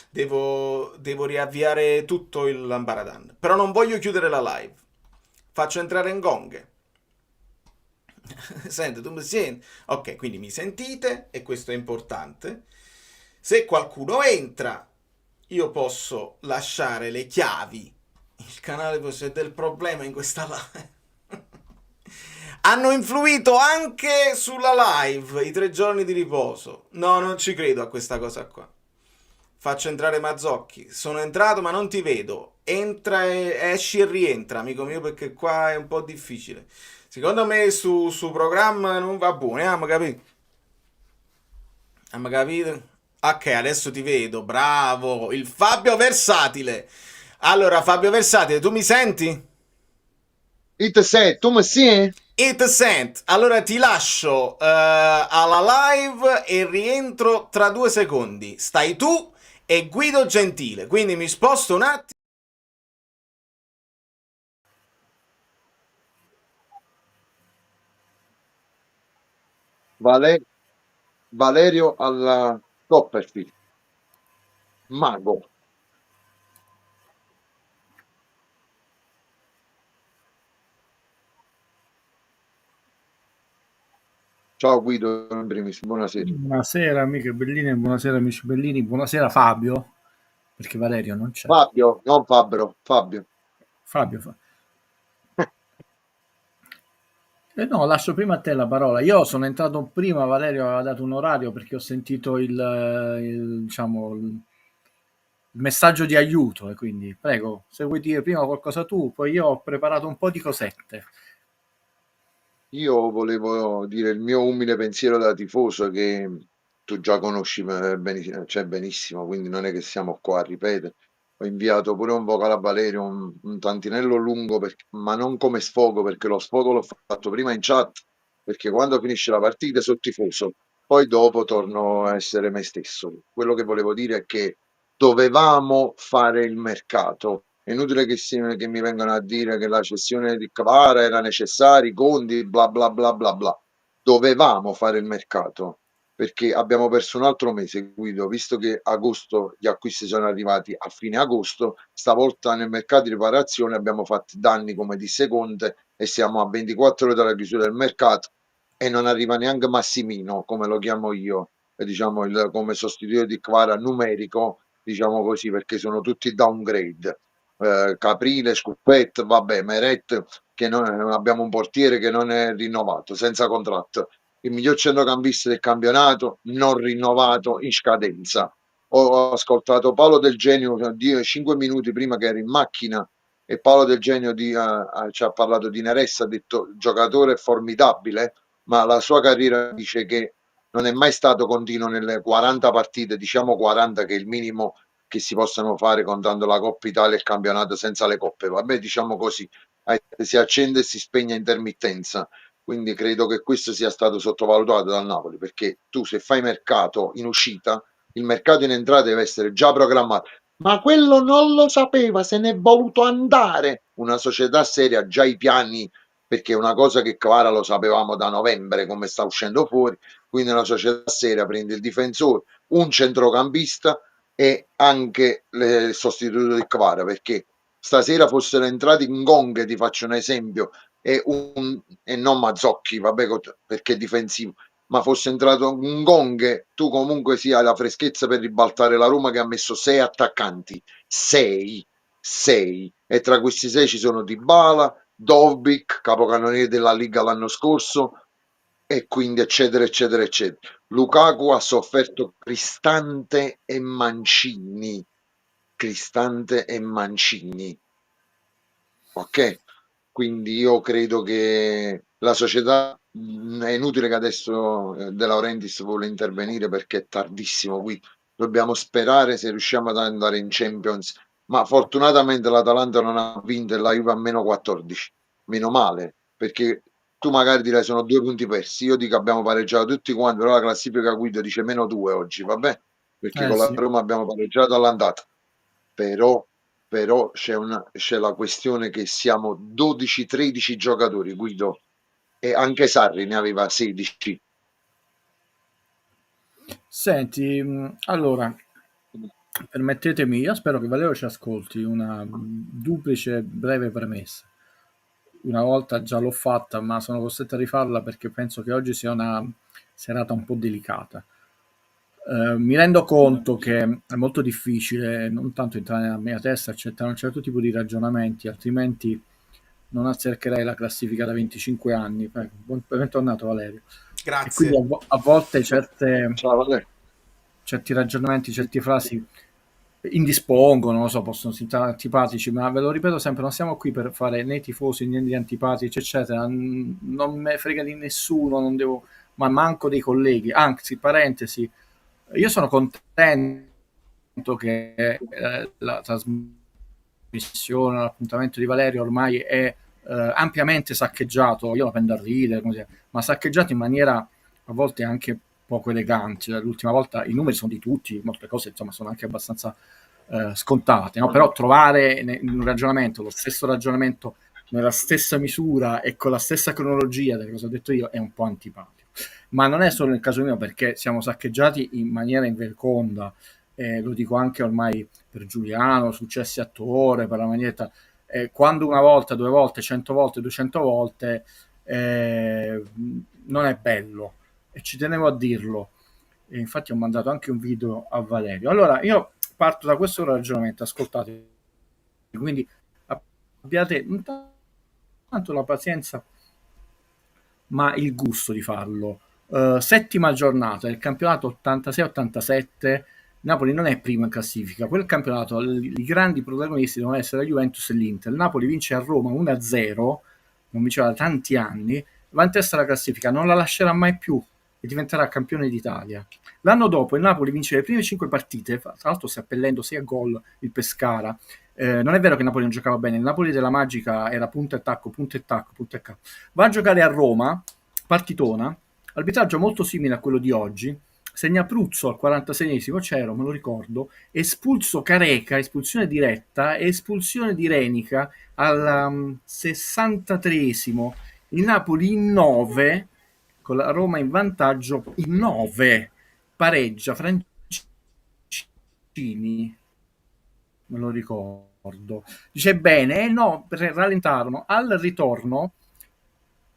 Devo riavviare tutto il Lambaradan. Però non voglio chiudere la live. Faccio entrare in gonghe. Senti, tu mi senti? Ok, quindi mi sentite e questo è importante. Se qualcuno entra, io posso lasciare le chiavi. Il canale può essere del problema in questa live. Hanno influito anche sulla live i 3 giorni di riposo. No, non ci credo a questa cosa qua. Faccio entrare Mazzocchi. Sono entrato ma non ti vedo. Entra e esci e rientra, amico mio, perché qua è un po' difficile. Secondo me su programma non va bene, abbiamo capito? Abbiamo capito? Ok, adesso ti vedo, bravo, il Fabio Versatile. Allora, Fabio Versatile, tu mi senti? It sei, tu mi senti? It sent. Allora ti lascio alla live e rientro tra 2 secondi. Stai tu e Guido Gentile, quindi mi sposto un attimo. Valerio alla Copperfield. Mago. Ciao Guido, in primis, buonasera. Buonasera amiche belline, buonasera amici bellini, buonasera Fabio, perché Valerio non c'è. Fabio, non Fabro, Fabio. Fabio. No, lascio prima a te la parola. Io sono entrato prima, Valerio aveva dato un orario perché ho sentito diciamo, il messaggio di aiuto e quindi prego, se vuoi dire prima qualcosa tu, poi io ho preparato un po' di cosette. Io volevo dire il mio umile pensiero da tifoso che tu già conosci cioè benissimo, quindi non è che siamo qua a ripetere. ho inviato pure un vocale a Valerio, un tantinello lungo, ma non come sfogo, perché lo sfogo l'ho fatto prima in chat, perché quando finisce la partita sono tifoso, poi dopo torno a essere me stesso. Quello che volevo dire è che dovevamo fare il mercato. È inutile che mi vengano a dire che la cessione di Kvara era necessaria, i conti, bla bla bla bla bla. Dovevamo fare il mercato perché abbiamo perso un altro mese, Guido, visto che agosto gli acquisti sono arrivati a fine agosto, stavolta nel mercato di riparazione abbiamo fatto danni, come disse Conte, e siamo a 24 ore dalla chiusura del mercato e non arriva neanche Massimino, come lo chiamo io, diciamo come sostituto di Kvara numerico, diciamo così, perché sono tutti downgrade. Caprile, Scuppet, vabbè, Meret, che abbiamo un portiere che non è rinnovato, senza contratto. Il miglior centrocampista del campionato, non rinnovato, in scadenza. Ho ascoltato Paolo Del Genio 5 minuti prima che ero in macchina e Paolo Del Genio ci ha parlato di Neressa, ha detto giocatore formidabile, ma la sua carriera dice che non è mai stato continuo nelle 40 partite, diciamo 40 che è il minimo che si possano fare contando la Coppa Italia e il campionato senza le coppe. Vabbè, diciamo così, si accende e si spegne a intermittenza. Quindi credo che questo sia stato sottovalutato dal Napoli, perché tu se fai mercato in uscita, il mercato in entrata deve essere già programmato. Ma quello non lo sapeva, se n'è voluto andare. Una società seria ha già i piani, perché è una cosa che Kvara lo sapevamo da novembre come sta uscendo fuori, quindi una società seria prende il difensore, un centrocampista e anche il sostituto di Kvara, perché stasera fossero entrati in Gong, ti faccio un esempio, e non Mazzocchi, vabbè, perché è difensivo, ma fosse entrato un Gong, tu comunque sia la freschezza per ribaltare la Roma che ha messo 6 attaccanti, 6, e tra questi 6 ci sono Dybala, Dovbyk, capocannoniere della Liga l'anno scorso, e quindi eccetera eccetera eccetera. Lukaku ha sofferto Cristante e Mancini, ok? Quindi io credo che la società, è inutile che adesso De Laurentiis vuole intervenire perché è tardissimo qui, dobbiamo sperare se riusciamo ad andare in Champions, ma fortunatamente l'Atalanta non ha vinto e la Juve a meno 14, meno male, perché tu magari dirai sono 2 punti persi, io dico abbiamo pareggiato tutti quanti, però la classifica Guido dice meno 2 oggi, vabbè, perché con la Sì. Roma abbiamo pareggiato all'andata, però c'è la questione che siamo 12-13 giocatori, Guido, e anche Sarri ne aveva 16. Senti, allora, permettetemi, io spero che Valerio ci ascolti, una duplice breve premessa. Una volta già l'ho fatta, ma sono costretto a rifarla perché penso che oggi sia una serata un po' delicata. Mi rendo conto che è molto difficile non tanto entrare nella mia testa, accettare un certo tipo di ragionamenti, altrimenti non azzeccherei la classifica da 25 anni. Bentornato Valerio. E quindi Grazie. a volte Ciao, Valerio. certi ragionamenti, certe frasi indispongono, non lo so, possono sembrare antipatici, ma ve lo ripeto sempre, non siamo qui per fare né tifosi né gli antipatici, eccetera. Non me frega di nessuno, non devo, ma manco dei colleghi. Anzi, parentesi, io sono contento che la trasmissione, l'appuntamento di Valerio ormai è ampiamente saccheggiato, io la prendo a ridere, ma saccheggiato in maniera a volte anche poco elegante. L'ultima volta i numeri sono di tutti, molte cose insomma sono anche abbastanza scontate, no? Però trovare in un ragionamento lo stesso ragionamento nella stessa misura e con la stessa cronologia delle cose ho detto io è un po' antipatico. Ma non è solo nel caso mio, perché siamo saccheggiati in maniera invereconda, lo dico anche ormai per Giuliano, successi attore, per la Maglietta, quando una volta, 2 volte, 100 volte, 200 volte, non è bello, e ci tenevo a dirlo. E infatti ho mandato anche un video a Valerio. Allora, io parto da questo ragionamento, ascoltate, quindi abbiate tanto la pazienza, ma il gusto di farlo. Settima giornata del campionato 86-87, Napoli non è prima in classifica. Quel campionato i grandi protagonisti devono essere la Juventus e l'Inter. Il Napoli vince a Roma 1-0, non vinceva da tanti anni, va in testa alla classifica, non la lascerà mai più. e diventerà campione d'Italia. L'anno dopo il Napoli vince le prime 5 partite, tra l'altro si appellendo 6 a gol il Pescara. Non è vero che il Napoli non giocava bene, il Napoli della Magica era punto e tacco, punto e tacco, punto e tacco. Va a giocare a Roma, partitona, arbitraggio molto simile a quello di oggi, segna Pruzzo al 46esimo, c'ero, me lo ricordo, espulso Careca, espulsione diretta, e espulsione di Renica al 63esimo, il Napoli in 9, con la Roma in vantaggio, in 9, pareggia, Francini, me lo ricordo, dice bene, no, rallentarono, al ritorno,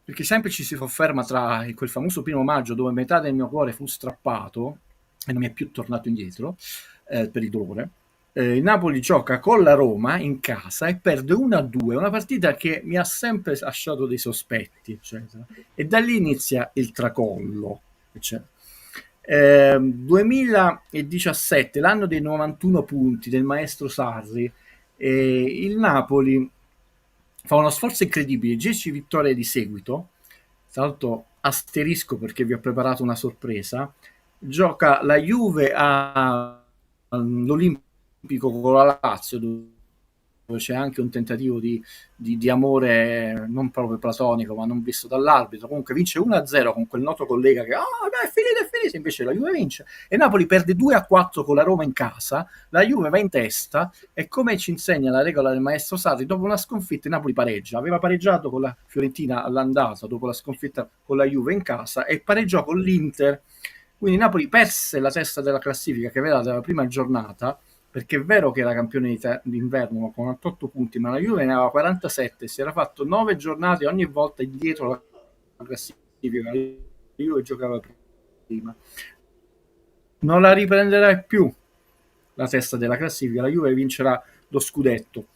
perché sempre ci si sofferma tra quel famoso 1 maggio dove metà del mio cuore fu strappato e non mi è più tornato indietro per il dolore. Il Napoli gioca con la Roma in casa e perde 1-2, una partita che mi ha sempre lasciato dei sospetti, eccetera. E da lì inizia il tracollo, eccetera. 2017, l'anno dei 91 punti del maestro Sarri, il Napoli fa uno sforzo incredibile, 10 vittorie di seguito, tra l'altro asterisco perché vi ho preparato una sorpresa, gioca la Juve all'Olimpico con la Lazio, dove c'è anche un tentativo di amore non proprio platonico, ma non visto dall'arbitro. Comunque vince 1-0 con quel noto collega che è finito, invece la Juve vince, e Napoli perde 2-4 con la Roma in casa, la Juve va in testa, e come ci insegna la regola del maestro Sarri, dopo una sconfitta il Napoli pareggia, aveva pareggiato con la Fiorentina all'andata dopo la sconfitta con la Juve in casa e pareggiò con l'Inter, quindi Napoli perse la testa della classifica che aveva dalla prima giornata, perché è vero che era campione d'inverno con 88 punti, ma la Juve ne aveva 47, si era fatto 9 giornate ogni volta indietro la classifica, la Juve giocava prima. Non la riprenderà più la testa della classifica, la Juve vincerà lo scudetto.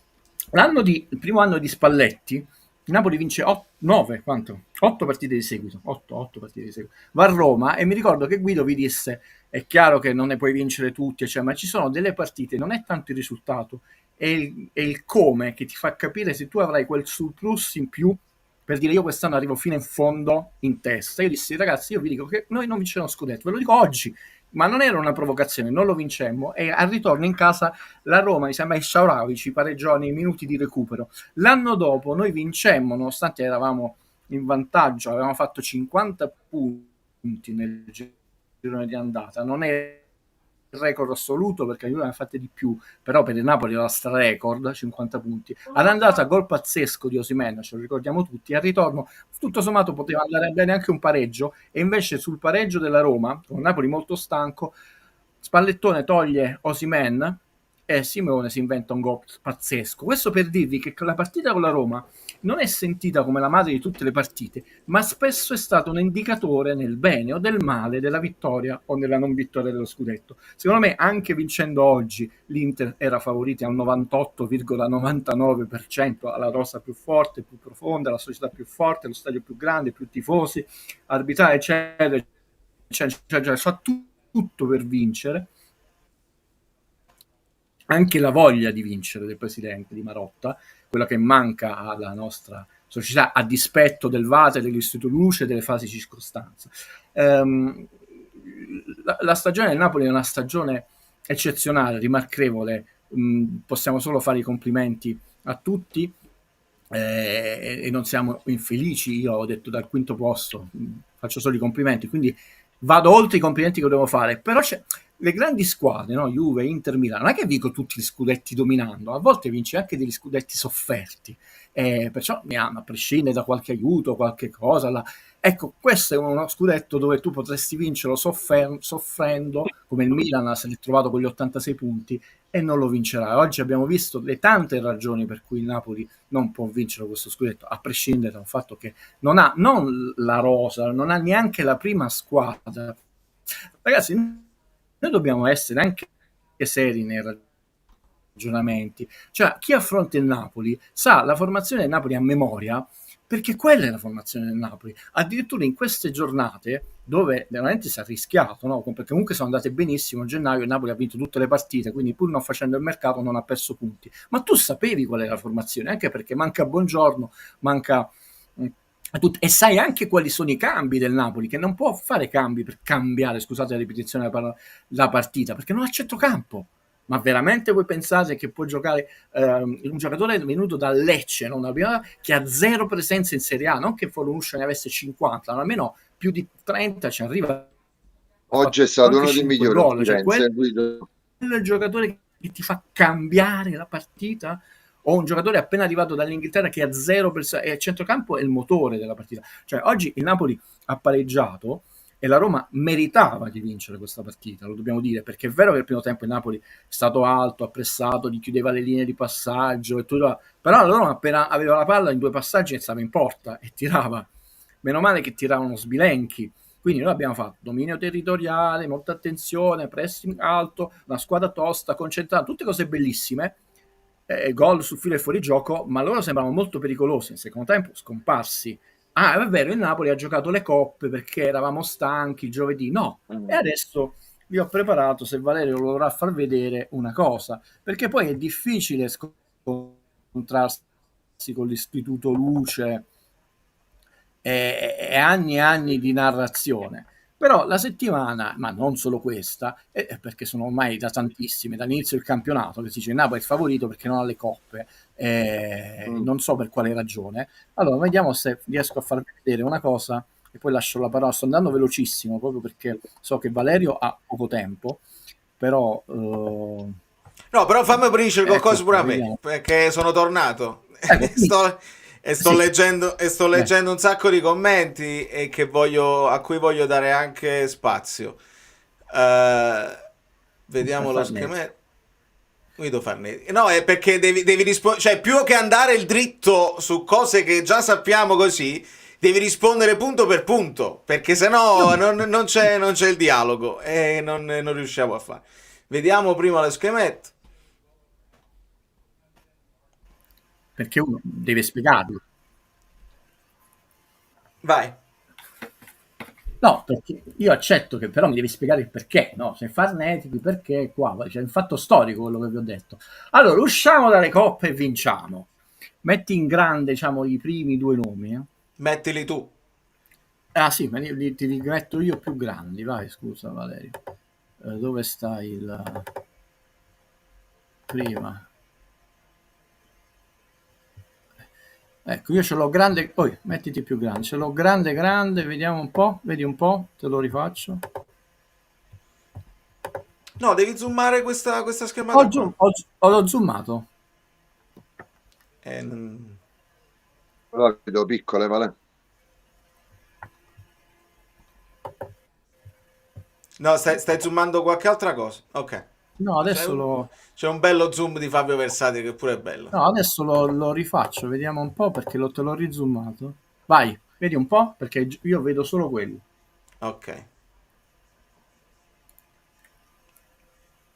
Il primo anno di Spalletti, Napoli vince 8 partite di seguito, 8 partite di seguito. Va a Roma e mi ricordo che Guido vi disse: è chiaro che non ne puoi vincere tutti, cioè, ma ci sono delle partite, non è tanto il risultato, è il come che ti fa capire se tu avrai quel surplus in più per dire io quest'anno arrivo fino in fondo in testa. Io dissi: ragazzi, io vi dico che noi non vinceremo scudetto, ve lo dico oggi, ma non era una provocazione, non lo vincemmo, e al ritorno in casa la Roma, mi sembra, il Shaarawy ci pareggiò nei minuti di recupero. L'anno dopo noi vincemmo, nonostante eravamo in vantaggio, avevamo fatto 50 punti nel girone di andata, non è il record assoluto perché la Juve ne ha fatte di più, però per il Napoli era la record 50 punti. All'andata gol pazzesco di Osimhen, ce lo ricordiamo tutti, al ritorno tutto sommato poteva andare bene anche un pareggio, e invece sul pareggio della Roma, con Napoli molto stanco, Spallettone toglie Osimhen e Simeone si inventa un gol pazzesco. Questo per dirvi che la partita con la Roma non è sentita come la madre di tutte le partite, ma spesso è stato un indicatore nel bene o del male della vittoria o nella non vittoria dello scudetto. Secondo me, anche vincendo oggi, l'Inter era favorita al 98,99%, alla rosa più forte, più profonda, la società più forte, lo stadio più grande, più tifosi, arbitrare, eccetera, cioè, fa tutto per vincere. Anche la voglia di vincere del presidente, di Marotta, quella che manca alla nostra società a dispetto del Vate, dell'Istituto Luce, delle fasi circostanza. La stagione del Napoli è una stagione eccezionale, rimarchevole, possiamo solo fare i complimenti a tutti, e non siamo infelici. Io ho detto dal quinto posto, faccio solo i complimenti, quindi vado oltre i complimenti che devo fare, però c'è le grandi squadre, no? Juve, Inter, Milano, non è che vinco tutti gli scudetti dominando, a volte vinci anche degli scudetti sofferti, perciò a prescindere da qualche aiuto, qualche cosa, ecco, questo è uno scudetto dove tu potresti vincerlo soffrendo, come il Milan si è trovato con gli 86 punti e non lo vincerà. Oggi abbiamo visto le tante ragioni per cui il Napoli non può vincere questo scudetto, a prescindere dal fatto che non ha la rosa, non ha neanche la prima squadra. Ragazzi, noi dobbiamo essere anche seri nei ragionamenti. Cioè, chi affronta il Napoli sa la formazione del Napoli a memoria, perché quella è la formazione del Napoli. Addirittura in queste giornate dove veramente si è rischiato, no? Perché comunque sono andate benissimo, a gennaio il Napoli ha vinto tutte le partite, quindi pur non facendo il mercato non ha perso punti, ma tu sapevi qual è la formazione, anche perché manca Buongiorno, manca E sai anche quali sono i cambi del Napoli, che non può fare cambi per cambiare, scusate la ripetizione della parola, la partita, perché non ha centrocampo. Ma veramente voi pensate che può giocare un giocatore venuto dal Lecce, non da prima, che ha 0 presenze in Serie A, non che Fornuscia ne avesse 50, ma almeno più di 30 ci arriva. Oggi è stato uno dei migliori a Cioè, Firenze. quello è il giocatore che ti fa cambiare la partita, o un giocatore appena arrivato dall'Inghilterra che ha 0 e a centrocampo è il motore della partita. Cioè oggi il Napoli ha pareggiato e la Roma meritava di vincere questa partita, lo dobbiamo dire, perché è vero che il primo tempo il Napoli è stato alto, ha pressato, gli chiudeva le linee di passaggio e tutto, però la Roma appena aveva la palla in 2 passaggi stava in porta e tirava. Meno male che tiravano sbilenchi. Quindi noi abbiamo fatto dominio territoriale, molta attenzione, pressing alto, una squadra tosta, concentrata, tutte cose bellissime, gol sul filo e fuori gioco, ma loro sembravano molto pericolosi. Nel secondo tempo scomparsi. Ah, è vero, il Napoli ha giocato le coppe perché eravamo stanchi il giovedì. No, e adesso vi ho preparato, se Valerio lo vorrà far vedere, una cosa, perché poi è difficile scontrarsi con l'Istituto Luce e anni e anni di narrazione. Però la settimana, ma non solo questa, perché sono ormai da tantissime, dall'inizio del campionato, che si dice Napoli è il favorito perché non ha le coppe, non so per quale ragione. Allora, vediamo se riesco a farvi vedere una cosa e poi lascio la parola. Sto andando velocissimo proprio perché so che Valerio ha poco tempo, però... No, però fammi aprire qualcosa pure a me, vediamo. perché sono tornato. Sì. Sto leggendo un sacco di commenti e a cui voglio dare anche spazio. Vediamo lo schema. Guido Farnesi. No, è perché devi rispondere. Cioè, più che andare il dritto su cose che già sappiamo così, devi rispondere punto per punto. Perché sennò non c'è il dialogo e non riusciamo a fare. Vediamo prima lo schemetto. Perché uno deve spiegarlo. Vai. No, perché io accetto che però mi devi spiegare il perché, no? Se farnetici, perché qua, c'è un fatto storico quello che vi ho detto. Allora, usciamo dalle coppe e vinciamo. Metti in grande, diciamo, i primi 2 nomi. Mettili tu. Ah sì, ma ti rimetto io più grandi, vai, scusa Valerio. Dove sta il prima? Ecco, io ce l'ho grande, poi mettiti più grande, ce l'ho grande, vediamo un po', vedi un po', te lo rifaccio. No, devi zoomare questa schermata qua. L'ho zoomato. Però vedo piccole, vale? No, stai zoomando qualche altra cosa. Ok. No, adesso C'è un bello zoom di Fabio Versati che pure è bello. no, adesso lo rifaccio, vediamo un po' perché te l'ho rizoomato. Vai, vedi un po' perché io vedo solo quello. Ok.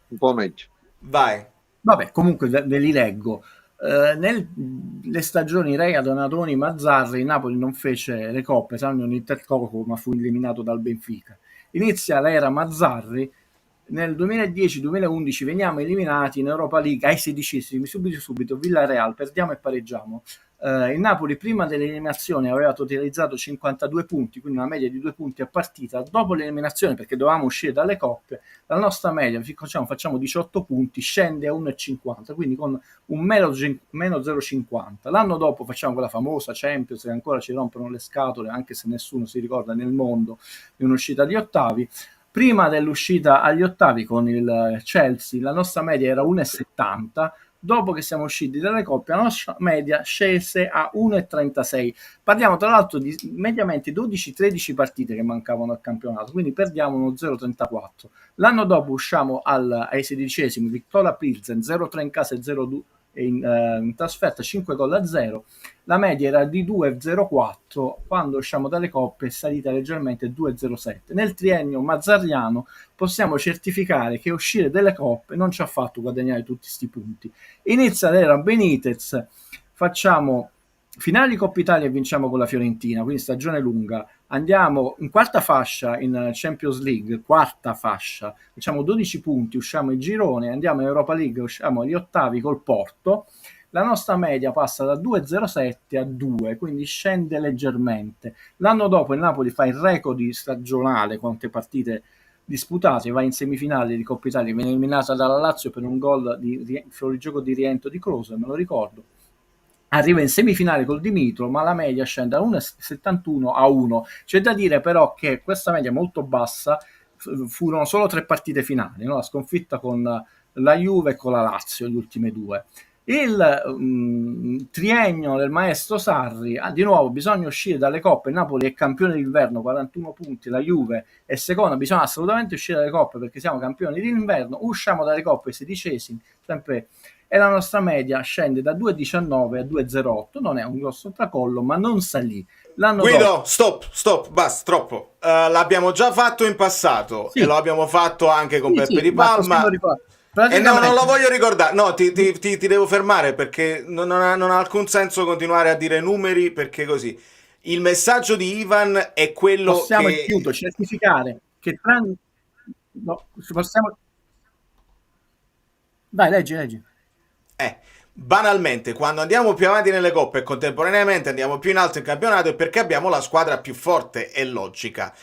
Un po' meglio. Vai. Vabbè, comunque ve li leggo. Nelle stagioni Rea, Donatoni, Mazzarri, Napoli non fece le coppe, tranne un Intercoco, ma fu eliminato dal Benfica. Inizia l'era Mazzarri. Nel 2010-2011 veniamo eliminati in Europa League ai 16esimi, subito Villarreal, perdiamo e pareggiamo. Il Napoli prima dell'eliminazione aveva totalizzato 52 punti, quindi una media di 2 punti a partita. Dopo l'eliminazione, perché dovevamo uscire dalle coppe, la nostra media, facciamo 18 punti, scende a 1,50, quindi con un meno 0,50. L'anno dopo facciamo quella famosa Champions che ancora ci rompono le scatole, anche se nessuno si ricorda nel mondo di un'uscita di ottavi. Prima dell'uscita agli ottavi con il Chelsea la nostra media era 1,70, dopo che siamo usciti dalle coppe la nostra media scese a 1,36. Parliamo tra l'altro di mediamente 12-13 partite che mancavano al campionato, quindi perdiamo uno 0,34. L'anno dopo usciamo ai 16esimi, Victoria Pilsen 0-3 in casa e 0-2 in trasferta, 5-0. La media era di 2,04, quando usciamo dalle coppe è salita leggermente 2,07. Nel triennio mazzarriano possiamo certificare che uscire dalle coppe non ci ha fatto guadagnare tutti questi punti. Inizia l'era Benitez, facciamo finale di Coppa Italia e vinciamo con la Fiorentina, quindi stagione lunga. Andiamo in quarta fascia in Champions League, quarta fascia, facciamo 12 punti, usciamo in girone, andiamo in Europa League, usciamo agli ottavi col Porto. la nostra media passa da 2,07 a 2, quindi scende leggermente. L'anno dopo il Napoli fa il record di stagionale, quante partite disputate, va in semifinale di Coppa Italia, viene eliminata dalla Lazio per un gol di fuorigioco di rientro di Klose, me lo ricordo. Arriva in semifinale col Dimitro, ma la media scende da 1,71 a 1. C'è da dire però che questa media molto bassa, furono solo 3 partite finali, no? La sconfitta con la Juve e con la Lazio, le ultime 2. Il triennio del maestro Sarri, di nuovo bisogna uscire dalle coppe, il Napoli è campione d'inverno, 41 punti, la Juve è seconda, bisogna assolutamente uscire dalle coppe perché siamo campioni d'inverno, usciamo dalle coppe 16esimi, sempre, e la nostra media scende da 2,19 a 2,08, non è un grosso tracollo, ma non salì. Guido, stop, basta, troppo. L'abbiamo già fatto in passato, sì, e lo abbiamo fatto anche con Peppe Di Palma. E no, non lo voglio ricordare. No, ti devo fermare perché non ha alcun senso continuare a dire numeri, perché così. Il messaggio di Ivan è quello possiamo che... Possiamo certificare che possiamo... Dai, leggi. Banalmente, quando andiamo più avanti nelle coppe e contemporaneamente andiamo più in alto in campionato è perché abbiamo la squadra più forte, è logica.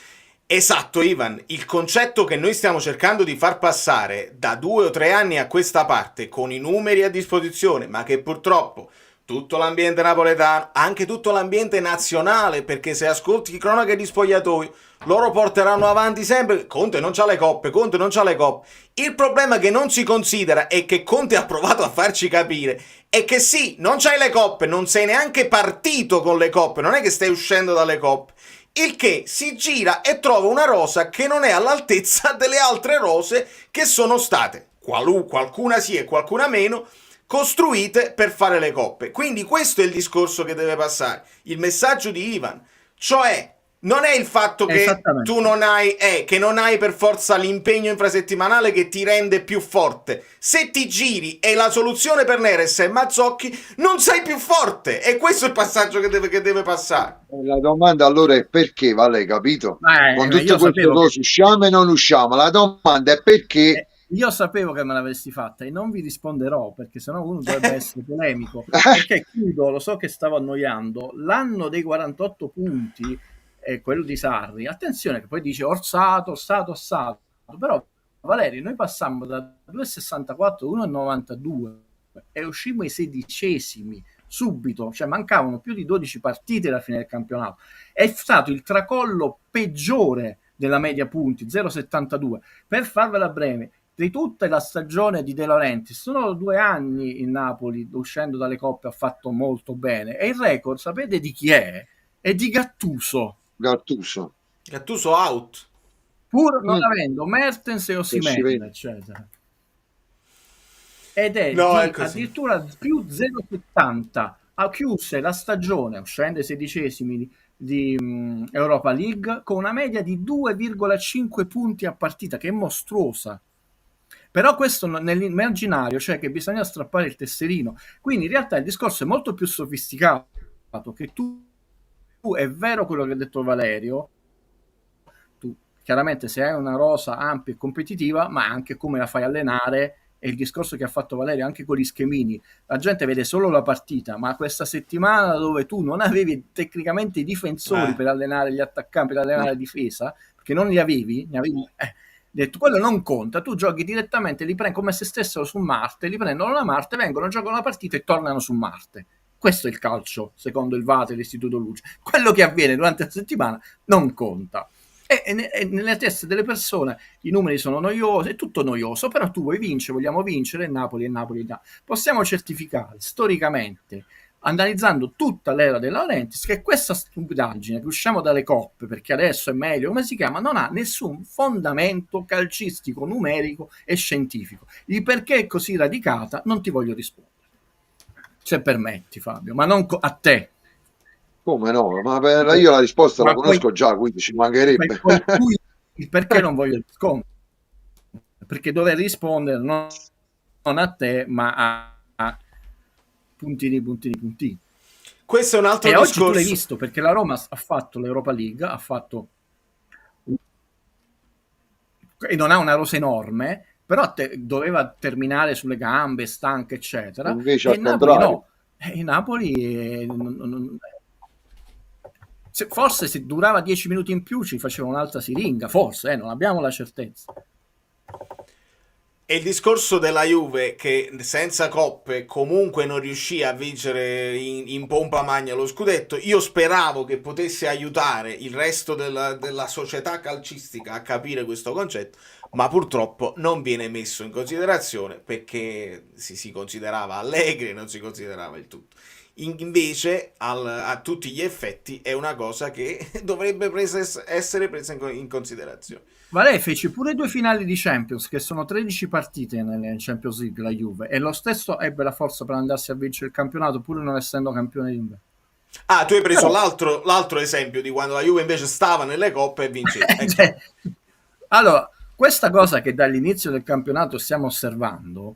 Esatto, Ivan, il concetto che noi stiamo cercando di far passare da 2 o 3 anni a questa parte con i numeri a disposizione, ma che purtroppo tutto l'ambiente napoletano, anche tutto l'ambiente nazionale, perché se ascolti cronache di spogliatoi, loro porteranno avanti sempre Conte non c'ha le coppe, Conte non c'ha le coppe. Il problema che non si considera e che Conte ha provato a farci capire è che sì, non c'hai le coppe, non sei neanche partito con le coppe, non è che stai uscendo dalle coppe. Il che si gira e trova una rosa che non è all'altezza delle altre rose che sono state, qualcuna sì e qualcuna meno, costruite per fare le coppe. Quindi questo è il discorso che deve passare, il messaggio di Ivan, cioè non è il fatto che tu non hai che non hai per forza l'impegno infrasettimanale che ti rende più forte. Se ti giri e la soluzione per Neres è Mazzocchi, non sei più forte, e questo è il passaggio che deve passare. La domanda allora è perché, Vale, capito? Con tutte queste cose usciamo e non usciamo, la domanda è perché. Io sapevo che me l'avresti fatta e non vi risponderò perché sennò uno dovrebbe essere polemico, perché chiudo, lo so che stavo annoiando, l'anno dei 48 punti è quello di Sarri, attenzione che poi dice Orsato, però Valerio, noi passammo da 2,64 a 1,92 e uscimmo ai 16esimi subito, cioè mancavano più di 12 partite alla fine del campionato, è stato il tracollo peggiore della media punti, 0,72. Per farvela breve, di tutta la stagione di De Laurentiis, sono 2 anni in Napoli, uscendo dalle coppe ha fatto molto bene, e il record sapete di chi è? È di Gattuso out, pur non avendo Mertens e Osimhen eccetera, ed è addirittura più 0,70. Chiuse la stagione uscendo ai 16esimi di Europa League con una media di 2,5 punti a partita, che è mostruosa. Però questo nell'immaginario, cioè che bisogna strappare il tesserino, quindi in realtà il discorso è molto più sofisticato, che tu è vero quello che ha detto Valerio, tu chiaramente se hai una rosa ampia e competitiva, ma anche come la fai allenare, è il discorso che ha fatto Valerio anche con gli schemini. La gente vede solo la partita, ma questa settimana dove tu non avevi tecnicamente i difensori per allenare gli attaccanti, per allenare la difesa, perché non li avevi, detto quello non conta, tu giochi direttamente, li prendi come se stessero su Marte, li prendono da Marte, vengono, giocano la partita e tornano su Marte. Questo è il calcio, secondo il VATE e l'Istituto Luce. Quello che avviene durante la settimana non conta. E nelle teste delle persone i numeri sono noiosi, è tutto noioso, però tu vuoi vincere, vogliamo vincere, Napoli. Possiamo certificare storicamente, analizzando tutta l'era De Laurentiis, che questa stupidaggine che usciamo dalle coppe perché adesso è meglio, come si chiama, non ha nessun fondamento calcistico, numerico e scientifico. Il perché è così radicata non ti voglio rispondere, se permetti, Fabio, ma non a te. Come no? Ma io la risposta la conosco già, quindi ci mancherebbe. Il perché non voglio rispondere, perché dover rispondere non a te, ma a puntini. Questo è un altro discorso. E oggi tu l'hai visto, perché la Roma ha fatto l'Europa League, e non ha una rosa enorme, però doveva terminare sulle gambe, stanca, eccetera, Invece e al il Napoli contrario. no. E il Napoli forse se durava 10 minuti in più ci faceva un'altra siringa, forse, non abbiamo la certezza. E il discorso della Juve che senza coppe comunque non riuscì a vincere in pompa magna lo scudetto, io speravo che potesse aiutare il resto della società calcistica a capire questo concetto, ma purtroppo non viene messo in considerazione perché si considerava Allegri e non si considerava il tutto. Invece, a tutti gli effetti, è una cosa che dovrebbe essere presa in considerazione. Ma lei fece pure 2 finali di Champions, che sono 13 partite nelle Champions League, la Juve, e lo stesso ebbe la forza per andarsi a vincere il campionato, pur non essendo campione di inverno. Ah, tu hai preso Però, l'altro esempio di quando la Juve invece stava nelle coppe e vinceva. Ecco. cioè, allora, questa cosa che dall'inizio del campionato stiamo osservando,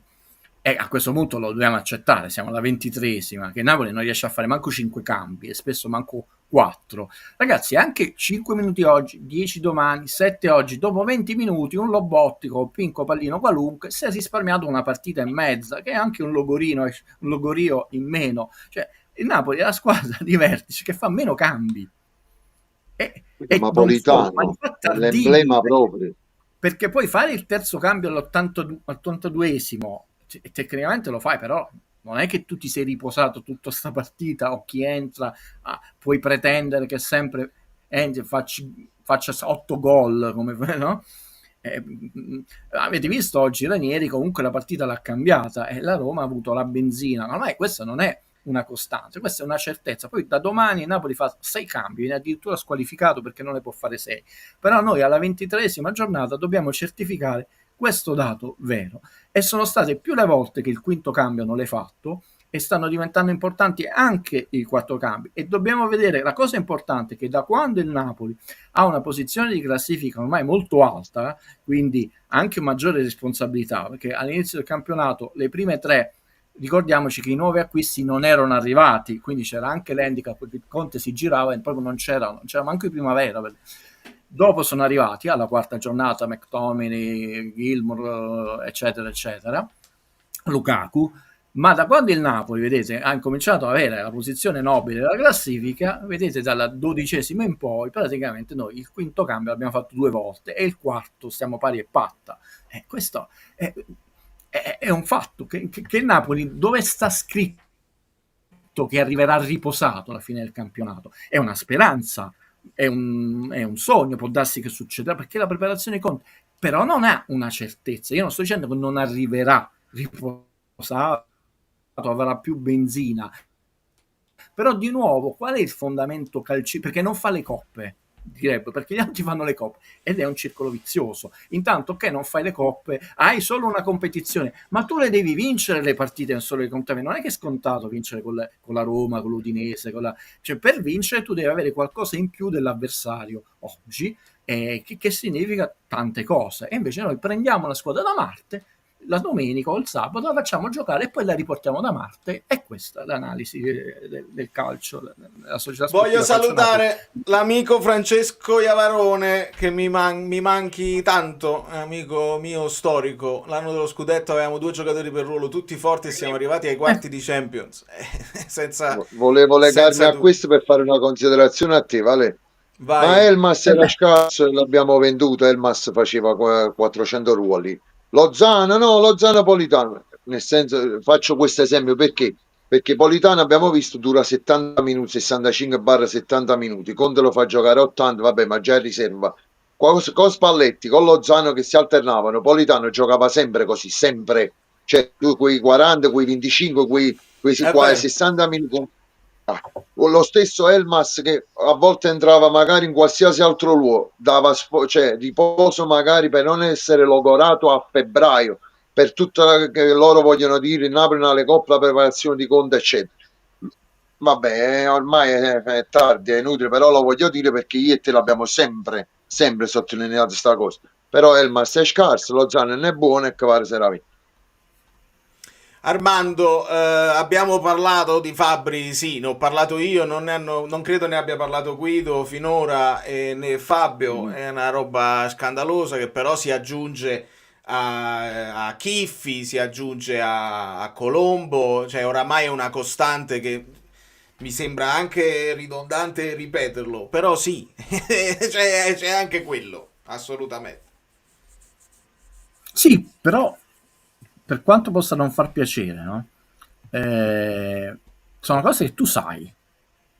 e a questo punto lo dobbiamo accettare, siamo alla 23esima, che Napoli non riesce a fare manco 5 cambi e spesso manco 4. Ragazzi, anche 5 minuti oggi, 10 domani, 7 oggi, dopo 20 minuti un Lobottico, Pinco, Pallino, qualunque, si è risparmiato una partita e mezza, che è anche un logorio in meno. Cioè, il Napoli è la squadra di vertice che fa meno cambi. E Ma non solo, ma li Politano fa è l'emblema tardivi, proprio. perché poi fare il terzo cambio all'82esimo, tecnicamente lo fai, però non è che tu ti sei riposato tutta sta partita o chi entra puoi pretendere che sempre faccia 8 gol, come, no? Avete visto oggi Ranieri comunque la partita l'ha cambiata e la Roma ha avuto la benzina, ormai questa non è una costante, questa è una certezza. Poi da domani Napoli fa 6 cambi, viene addirittura squalificato perché non ne può fare 6, però noi alla 23esima giornata dobbiamo certificare questo dato vero, e sono state più le volte che il quinto cambio non l'hai fatto e stanno diventando importanti anche i 4 cambi, e dobbiamo vedere la cosa importante, che da quando il Napoli ha una posizione di classifica ormai molto alta, quindi anche maggiore responsabilità, perché all'inizio del campionato le prime 3, ricordiamoci che i 9 acquisti non erano arrivati, quindi c'era anche l'handicap, perché Conte si girava e proprio non c'era manco in primavera. Dopo sono arrivati alla 4ª giornata McTominay, Gilmour, eccetera, eccetera, Lukaku, ma da quando il Napoli, vedete, ha incominciato ad avere la posizione nobile della classifica, vedete, dalla 12esima in poi, praticamente noi il quinto cambio l'abbiamo fatto 2 volte e il quarto stiamo pari e patta. Questo è un fatto che il Napoli, dove sta scritto che arriverà riposato alla fine del campionato, è una speranza, è un sogno, può darsi che succederà perché la preparazione conta, però non ha una certezza. Io non sto dicendo che non arriverà riposato, avrà più benzina, però di nuovo qual è il fondamento calcistico? Perché non fa le coppe, direbbe, perché gli altri fanno le coppe ed è un circolo vizioso. Intanto che non fai le coppe, hai solo una competizione, ma tu le devi vincere le partite, non solo le contame. Non è che è scontato vincere con la Roma, con l'Udinese, cioè per vincere tu devi avere qualcosa in più dell'avversario oggi, che significa tante cose, e invece noi prendiamo la squadra da Marte la domenica o il sabato, la facciamo giocare e poi la riportiamo da Marte. E questa è l'analisi del calcio, della società sportiva. Voglio salutare l'amico Francesco Iavarone, che mi manchi tanto, amico mio storico. L'anno dello scudetto avevamo 2 giocatori per ruolo, tutti forti, e siamo arrivati ai quarti di Champions. Volevo legarmi senza a questo per fare una considerazione a te, Vale. Vai. Ma Elmas era scarso, l'abbiamo venduto, Elmas faceva 400 ruoli. Lozano Politano, nel senso, faccio questo esempio perché Politano abbiamo visto dura 70 minuti, 65-70 minuti, Conte lo fa giocare 80, vabbè, ma già è riserva. Con Spalletti, con Lozano che si alternavano, Politano giocava sempre così, sempre, cioè quei 40, quei 25, quei 60 minuti. Con lo stesso Elmas che a volte entrava magari in qualsiasi altro luogo, dava riposo magari per non essere logorato a febbraio, per tutto che loro vogliono dire in Napoli alle coppe, la preparazione di Conte eccetera. Vabbè, ormai è tardi, è inutile, però lo voglio dire perché io e te l'abbiamo sempre sottolineato questa cosa. Però Elmas è scarso, Lozano non è buono e Cavare sarà via. Armando, abbiamo parlato di Fabbri, sì, ne ho parlato io, non credo ne abbia parlato Guido finora, né Fabio, è una roba scandalosa che però si aggiunge a Chiffi, si aggiunge a Colombo, cioè oramai è una costante che mi sembra anche ridondante ripeterlo, però sì, c'è anche quello, assolutamente. Sì, però per quanto possa non far piacere, no? Sono cose che tu sai.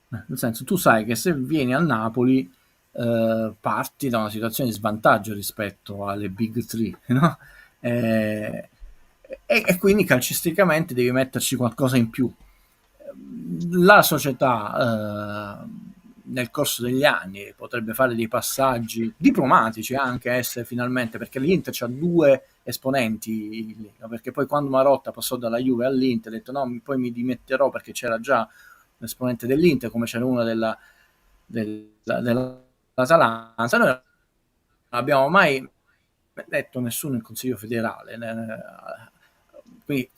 Nel senso, tu sai che se vieni a Napoli parti da una situazione di svantaggio rispetto alle Big Three, no? Eh, e quindi calcisticamente devi metterci qualcosa in più. La società nel corso degli anni potrebbe fare dei passaggi diplomatici, anche essere finalmente, perché l'Inter c'ha due esponenti, perché poi quando Marotta passò dalla Juve all'Inter ha detto no, poi mi dimetterò, perché c'era già un esponente dell'Inter, come c'era uno dell'Atalanta. Noi non abbiamo mai detto nessuno in Consiglio federale, quindi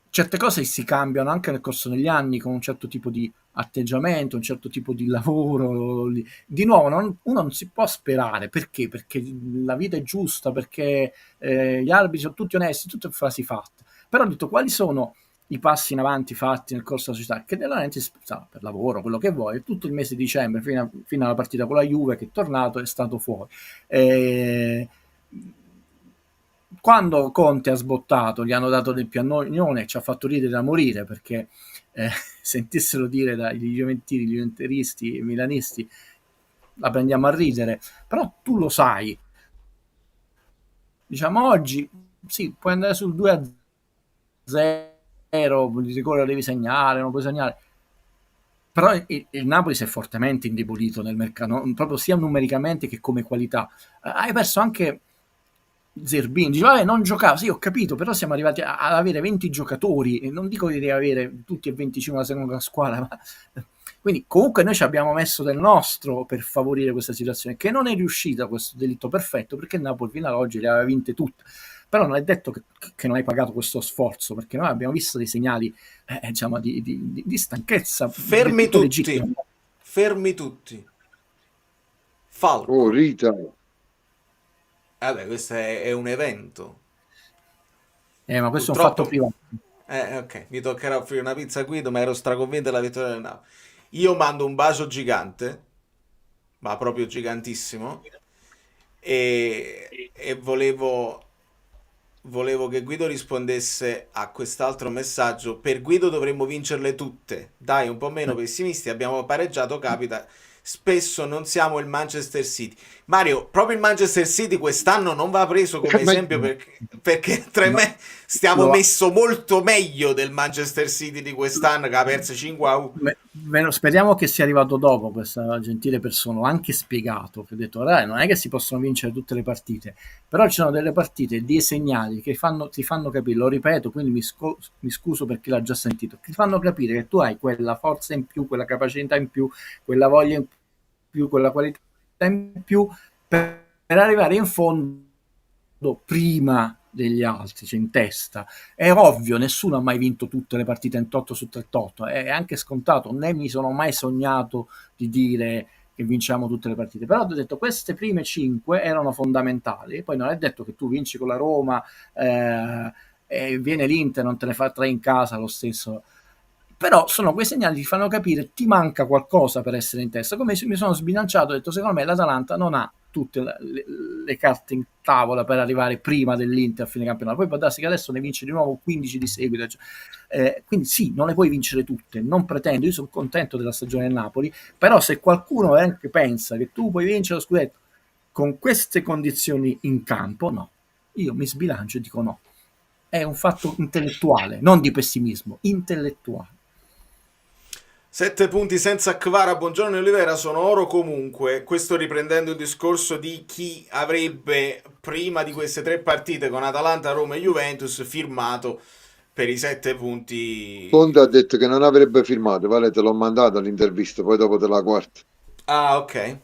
certe cose si cambiano anche nel corso degli anni, con un certo tipo di atteggiamento, un certo tipo di lavoro. Di nuovo, uno non si può sperare, perché? Perché la vita è giusta, perché gli arbitri sono tutti onesti, tutte frasi fatte. Però ho detto, quali sono i passi in avanti fatti nel corso della società? Che De Laurentiis, per lavoro, quello che vuoi, tutto il mese di dicembre, fino alla partita con la Juve, che è tornato, è stato fuori. Quando Conte ha sbottato, gli hanno dato del piagnone, ci ha fatto ridere da morire, perché sentissero dire dagli gioventini, gli juventeristi, i milanisti, la prendiamo a ridere. Però tu lo sai, diciamo, oggi sì, puoi andare sul 2-0, di rigore devi segnare, non puoi segnare, però il Napoli si è fortemente indebolito nel mercato, proprio sia numericamente che come qualità. Hai perso anche Zerbini, dice vabbè, non giocava, sì, ho capito, però siamo arrivati ad avere 20 giocatori, e non dico di avere tutti e 25 la seconda squadra, ma quindi comunque noi ci abbiamo messo del nostro per favorire questa situazione, che non è riuscita, questo delitto perfetto, perché il Napoli fino ad oggi le aveva vinte tutte. Però non è detto che non hai pagato questo sforzo, perché noi abbiamo visto dei segnali diciamo di stanchezza. Fermi tutti, fermi tutti. Falco. Oh, Rita. Vabbè, questo è un evento. Ma questo Purtroppo, è un fatto privato. Ok, mi toccherà offrire una pizza a Guido, ma ero straconvinto della vittoria del Napoli. Io mando un bacio gigante, ma proprio gigantissimo, e volevo che Guido rispondesse a quest'altro messaggio. Per Guido dovremmo vincerle tutte. Dai, un po' meno pessimisti, abbiamo pareggiato, capita. Spesso non siamo il Manchester City. Mario, proprio il Manchester City quest'anno non va preso come esempio, perché stiamo messo molto meglio del Manchester City di quest'anno, che ha perso 5-1. Speriamo che sia arrivato dopo questa gentile persona. Ho anche spiegato che ho detto, non è che si possono vincere tutte le partite, però ci sono delle partite, dei segnali che ti fanno capire, lo ripeto, quindi mi scuso per chi l'ha già sentito, ti fanno capire che tu hai quella forza in più, quella capacità in più, quella voglia in più, quella qualità in più, per arrivare in fondo prima degli altri, cioè in testa. È ovvio, nessuno ha mai vinto tutte le partite 28 su 38, è anche scontato, né mi sono mai sognato di dire che vinciamo tutte le partite, però ho detto queste prime 5 erano fondamentali. Poi non è detto che tu vinci con la Roma e viene l'Inter, non te ne fa 3 in casa lo stesso, però sono quei segnali che ti fanno capire ti manca qualcosa per essere in testa. Come mi sono sbilanciato, ho detto secondo me l'Atalanta non ha tutte le carte in tavola per arrivare prima dell'Inter a fine campionato. Poi può darsi che adesso ne vince di nuovo 15 di seguito, quindi sì, non le puoi vincere tutte, non pretendo. Io sono contento della stagione del Napoli, però se qualcuno anche pensa che tu puoi vincere lo scudetto con queste condizioni in campo, no, io mi sbilancio e dico no. È un fatto intellettuale, non di pessimismo, intellettuale. 7 punti senza Kvara, buongiorno Olivera, sono oro comunque. Questo riprendendo il discorso di chi avrebbe prima di queste 3 partite con Atalanta, Roma e Juventus firmato per i 7 punti. Conte ha detto che non avrebbe firmato, vale, te l'ho mandato l'intervista, poi dopo te la guardi. Ah, ok.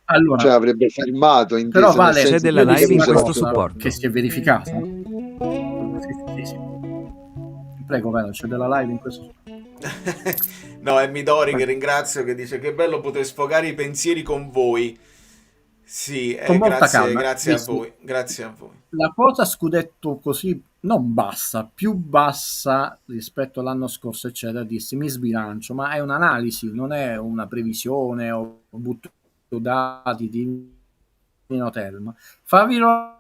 Allora, cioè avrebbe firmato, però vale, c'è della live in questo cosa supporto che si è verificata. Sì. Prego, vero, c'è della live in questo supporto. No, è Midori che ringrazio, che dice che bello poter sfogare i pensieri con voi. Sì, con molta grazie, calma. grazie a voi, grazie a voi. La quota scudetto così non bassa, più bassa rispetto all'anno scorso, eccetera, dissi mi sbilancio, ma è un'analisi, non è una previsione o butto dati di Nino Telma. Fa virare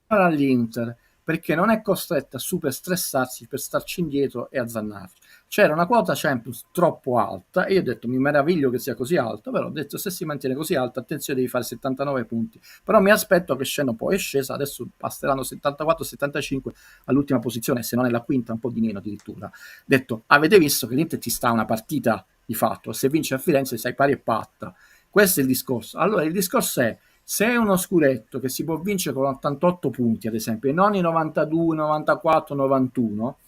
all'Inter perché non è costretta a super stressarsi per starci indietro e azzannarci. C'era una quota Champions troppo alta e io ho detto mi meraviglio che sia così alta, però ho detto se si mantiene così alta attenzione devi fare 79 punti, però mi aspetto che scenda, poi è scesa, adesso passeranno 74-75 all'ultima posizione, se non è la quinta un po' di meno addirittura. Ho detto avete visto che l'Inter ti sta una partita di fatto, se vince a Firenze sei pari e patta, questo è il discorso. Allora il discorso è se è uno scudetto che si può vincere con 88 punti, ad esempio, e non i 92, 94, 91,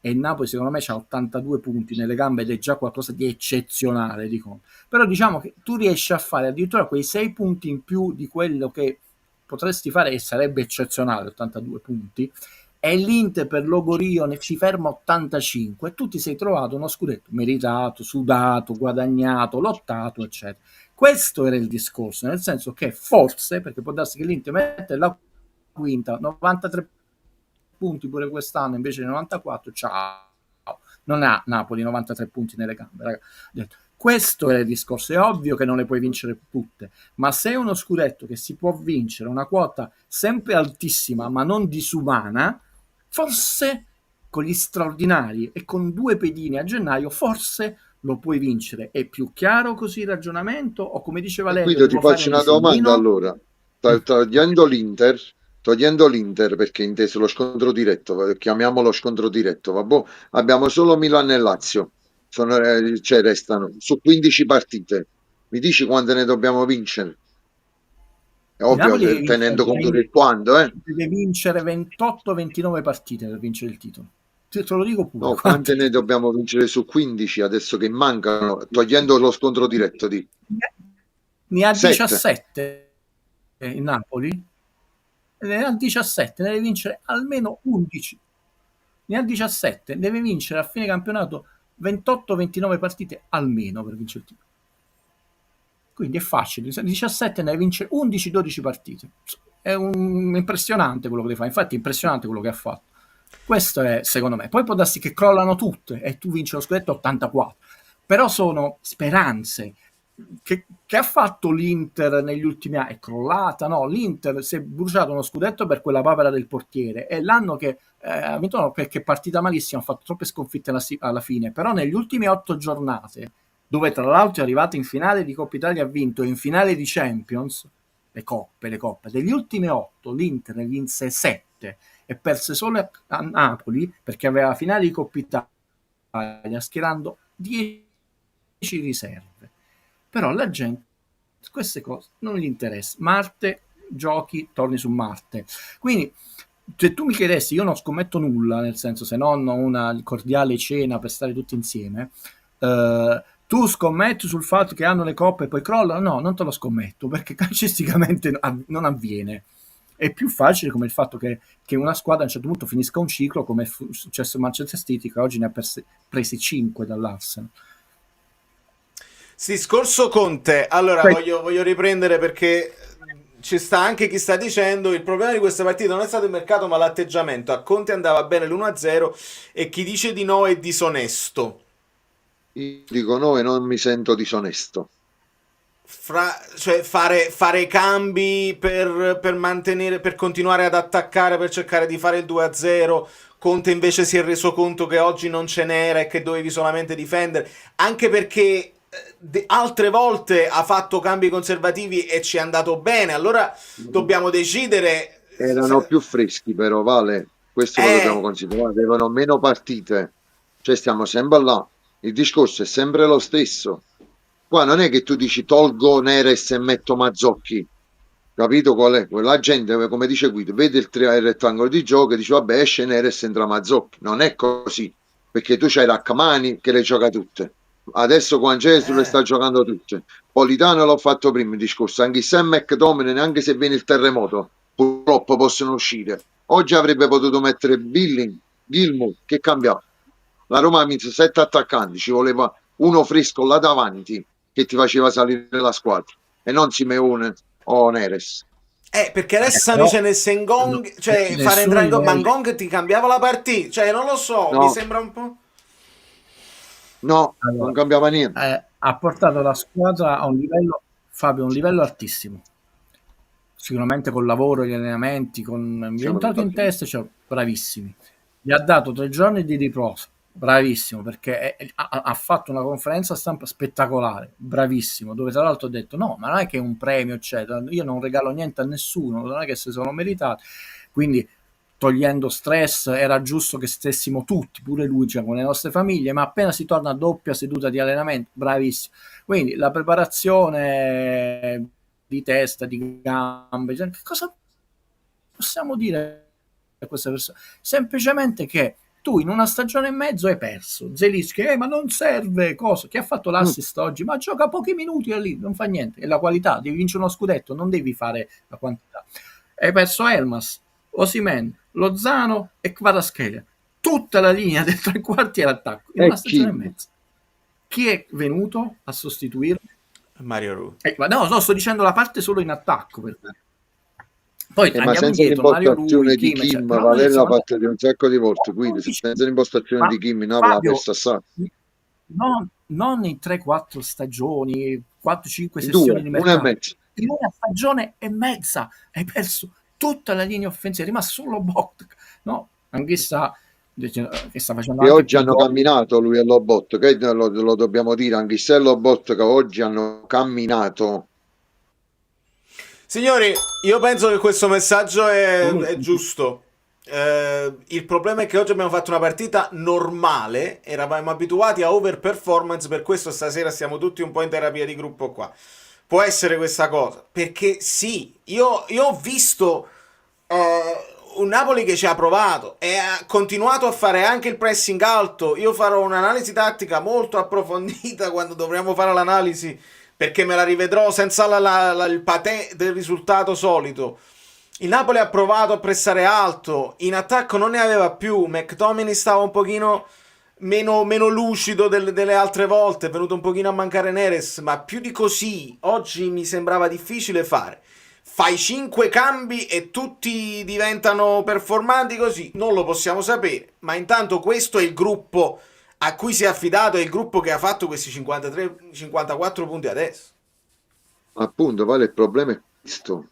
e il Napoli secondo me ha 82 punti nelle gambe ed è già qualcosa di eccezionale, dico. Però diciamo che tu riesci a fare addirittura quei 6 punti in più di quello che potresti fare e sarebbe eccezionale, 82 punti, e l'Inter per logorio ne ci ferma 85 e tu ti sei trovato uno scudetto meritato, sudato, guadagnato, lottato, eccetera. Questo era il discorso, nel senso che forse, perché può darsi che l'Inter mette la quinta, 93 punti pure quest'anno invece di 94, ciao, non ha Napoli 93 punti nelle gambe, raga. Questo è il discorso, è ovvio che non le puoi vincere tutte, ma se è uno scudetto che si può vincere, una quota sempre altissima ma non disumana, forse con gli straordinari e con 2 pedini a gennaio, forse lo puoi vincere. È più chiaro così il ragionamento? O come dice E Valerio, Guido, ti devo fare faccio un una domanda disegnino? allora. Togliendo l'Inter perché è inteso lo scontro diretto, chiamiamolo scontro diretto, vabbè, abbiamo solo Milan e Lazio, cioè restano su 15 partite. Mi dici quante ne dobbiamo vincere? È Il ovvio, Napoli deve vincere, tenendo conto del quando, deve vincere 28-29 partite per vincere il titolo. Te lo dico pure. No, quante ne dobbiamo vincere su 15 adesso che mancano, togliendo lo scontro diretto di Ne ha 7. 17 il Napoli? Ne ha 17, ne deve vincere almeno 11. Ne ha 17, deve vincere a fine campionato 28-29 partite almeno per vincere il titolo. Quindi è facile, 17 ne vince 11-12 partite. È impressionante quello che fa, infatti è impressionante quello che ha fatto. Questo è secondo me. Poi può darsi che crollano tutte e tu vinci lo scudetto 84. Però sono speranze. Che ha fatto l'Inter negli ultimi anni? È crollata? No, l'Inter si è bruciato uno scudetto per quella papera del portiere. È l'anno che ha vinto no, perché è partita malissimo, ha fatto troppe sconfitte alla fine. Però negli ultimi 8 giornate dove tra l'altro è arrivato in finale di Coppa Italia, ha vinto in finale di Champions, le coppe, degli ultimi 8 l'Inter ne vinse 7 e perse solo a Napoli perché aveva la finale di Coppa Italia schierando 10 riserve. Però la gente queste cose non gli interessa. Marte, giochi, torni su Marte. Quindi se tu mi chiedessi, io non scommetto nulla, nel senso se non una cordiale cena per stare tutti insieme, tu scommetti sul fatto che hanno le coppe e poi crollano? No, non te lo scommetto perché calcisticamente non avviene. È più facile come il fatto che una squadra a un certo punto finisca un ciclo come è successo a Manchester City che oggi ne ha presi 5 dall'Arsenal. Sì, discorso Conte. Allora, voglio riprendere perché ci sta anche chi sta dicendo il problema di questa partita non è stato il mercato ma l'atteggiamento. A Conte andava bene l'1-0 e chi dice di no è disonesto. Io dico no e non mi sento disonesto. Cioè fare cambi per mantenere, per continuare ad attaccare, per cercare di fare il 2-0. Conte invece si è reso conto che oggi non ce n'era e che dovevi solamente difendere, anche perché altre volte ha fatto cambi conservativi e ci è andato bene. Allora dobbiamo decidere. Erano più freschi però, Vale, questo lo dobbiamo considerare, avevano meno partite, cioè stiamo sempre là, il discorso è sempre lo stesso. Qua non è che tu dici tolgo Neres e metto Mazzocchi, capito qual è? La gente, come dice Guido, vede il rettangolo di gioco e dice vabbè esce Neres e entra Mazzocchi. Non è così, perché tu c'hai Rachmani che le gioca tutte. Adesso Juan Jesus le sta giocando tutte. Politano l'ho fatto prima il discorso, anche Sam McDominay, neanche se viene il terremoto, purtroppo possono uscire. Oggi avrebbe potuto mettere Billing, Gilmour, che cambiava. La Roma ha messo 7 attaccanti, ci voleva uno fresco là davanti che ti faceva salire la squadra e non Simeone o Neres? Perché adesso Però dice nel Sengong, cioè fare nessun entrare in gol, ma livello. Ngong ti cambiava la partita, cioè non lo so, mi No, sembra un po'... no, non Allora, cambiava niente. ha portato la squadra a un livello, Fabio, un livello altissimo. Sicuramente col lavoro, gli allenamenti, mi è Siamo entrato in d'accordo. testa, cioè, bravissimi. Gli ha dato 3 giorni di riposo, bravissimo, perché ha fatto una conferenza stampa spettacolare, bravissimo, dove tra l'altro ha detto no, ma non è che è un premio, eccetera, io non regalo niente a nessuno, non è che se sono meritati, quindi togliendo stress era giusto che stessimo tutti, pure lui, cioè, con le nostre famiglie, ma appena si torna a doppia seduta di allenamento, bravissimo. Quindi la preparazione di testa, di gambe, cioè, che cosa possiamo dire a queste persone? Semplicemente che tu in una stagione e mezzo hai perso. Zelinski, ma non serve, cosa? Chi ha fatto l'assist oggi? Ma gioca pochi minuti lì, non fa niente. E la qualità, devi vincere uno scudetto, non devi fare la quantità. Hai perso Elmas, Osimhen, Lozano e Kvaratskhelia. Tutta la linea del tre quarti era attacco in E una stagione e Kim? mezza. Chi è venuto a sostituirlo? Mario Rui. Ma no, sto dicendo la parte solo in attacco. Poi Ma andiamo senza indietro, Mario Rui, l'impostazione di Kim, Kim, però noi Valerio l'ha siamo fatto di un sacco di volte, andati, quindi senza l'impostazione ma di Kim in Napoli l'ha Fabio, persa assai. non in 3-4 stagioni, 4-5 In sessioni due, di una e mercato, mezza. in una stagione e mezza hai perso tutta la linea offensiva, è rimasto solo Bot, no? Anch'essa che sta facendo E anche oggi più hanno gol. camminato lui e Lobot, che lo dobbiamo dire, anche se e Lobot che oggi hanno camminato. Signori, io penso che questo messaggio è giusto. Il problema è che oggi abbiamo fatto una partita normale, eravamo abituati a overperformance, per questo stasera stiamo tutti un po' in terapia di gruppo qua. Può essere questa cosa, perché sì, io ho visto un Napoli che ci ha provato e ha continuato a fare anche il pressing alto. Io farò un'analisi tattica molto approfondita quando dovremo fare l'analisi, perché me la rivedrò senza il patè del risultato solito. Il Napoli ha provato a pressare alto, in attacco non ne aveva più, McTominay stava un pochino meno lucido delle altre volte, è venuto un pochino a mancare Neres, ma più di così oggi mi sembrava difficile fare. Fai 5 cambi e tutti diventano performanti così, non lo possiamo sapere, ma intanto questo è il gruppo a cui si è affidato, è il gruppo che ha fatto questi 53-54 punti adesso. Appunto, vale, il problema è questo.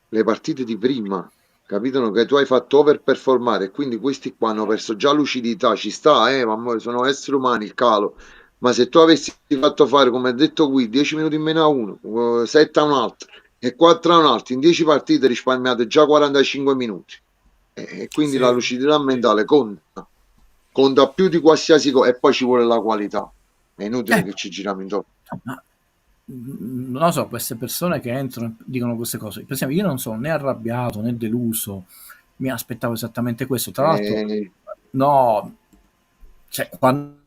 Le partite di prima, capitano che tu hai fatto overperformare e quindi questi qua hanno perso già lucidità, ci sta, ma sono esseri umani, il calo. Ma se tu avessi fatto fare, come ha detto qui, 10 minuti in meno a uno, 7 a un altro e 4 a un altro, in 10 partite risparmiate già 45 minuti. E quindi la Sì. lucidità mentale conta più di qualsiasi cosa e poi ci vuole la qualità. È inutile che ci giriamo intorno. Ma non lo so, queste persone che entrano e dicono queste cose, per esempio io non sono né arrabbiato né deluso, mi aspettavo esattamente questo, tra l'altro Eh, no, cioè quando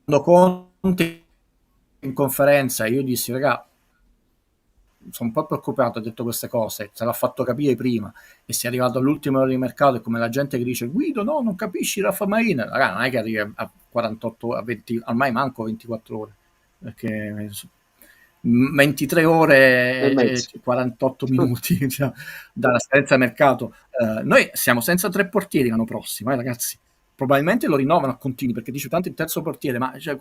Conte in conferenza io dissi raga, sono un po' preoccupato, ha detto queste cose, te l'ha fatto capire prima e si è arrivato all'ultimo ora di mercato, è come la gente che dice Guido no, non capisci Rafa Marina, raga, non è che arrivi a 48, a 20, ormai manco 24 ore, perché 23 e ore e mezzo. 48 minuti diciamo, dalla scadenza mercato. Noi siamo senza 3 portieri l'anno prossimo, ragazzi. Probabilmente lo rinnovano a continui perché dice tanto il terzo portiere, ma cioè,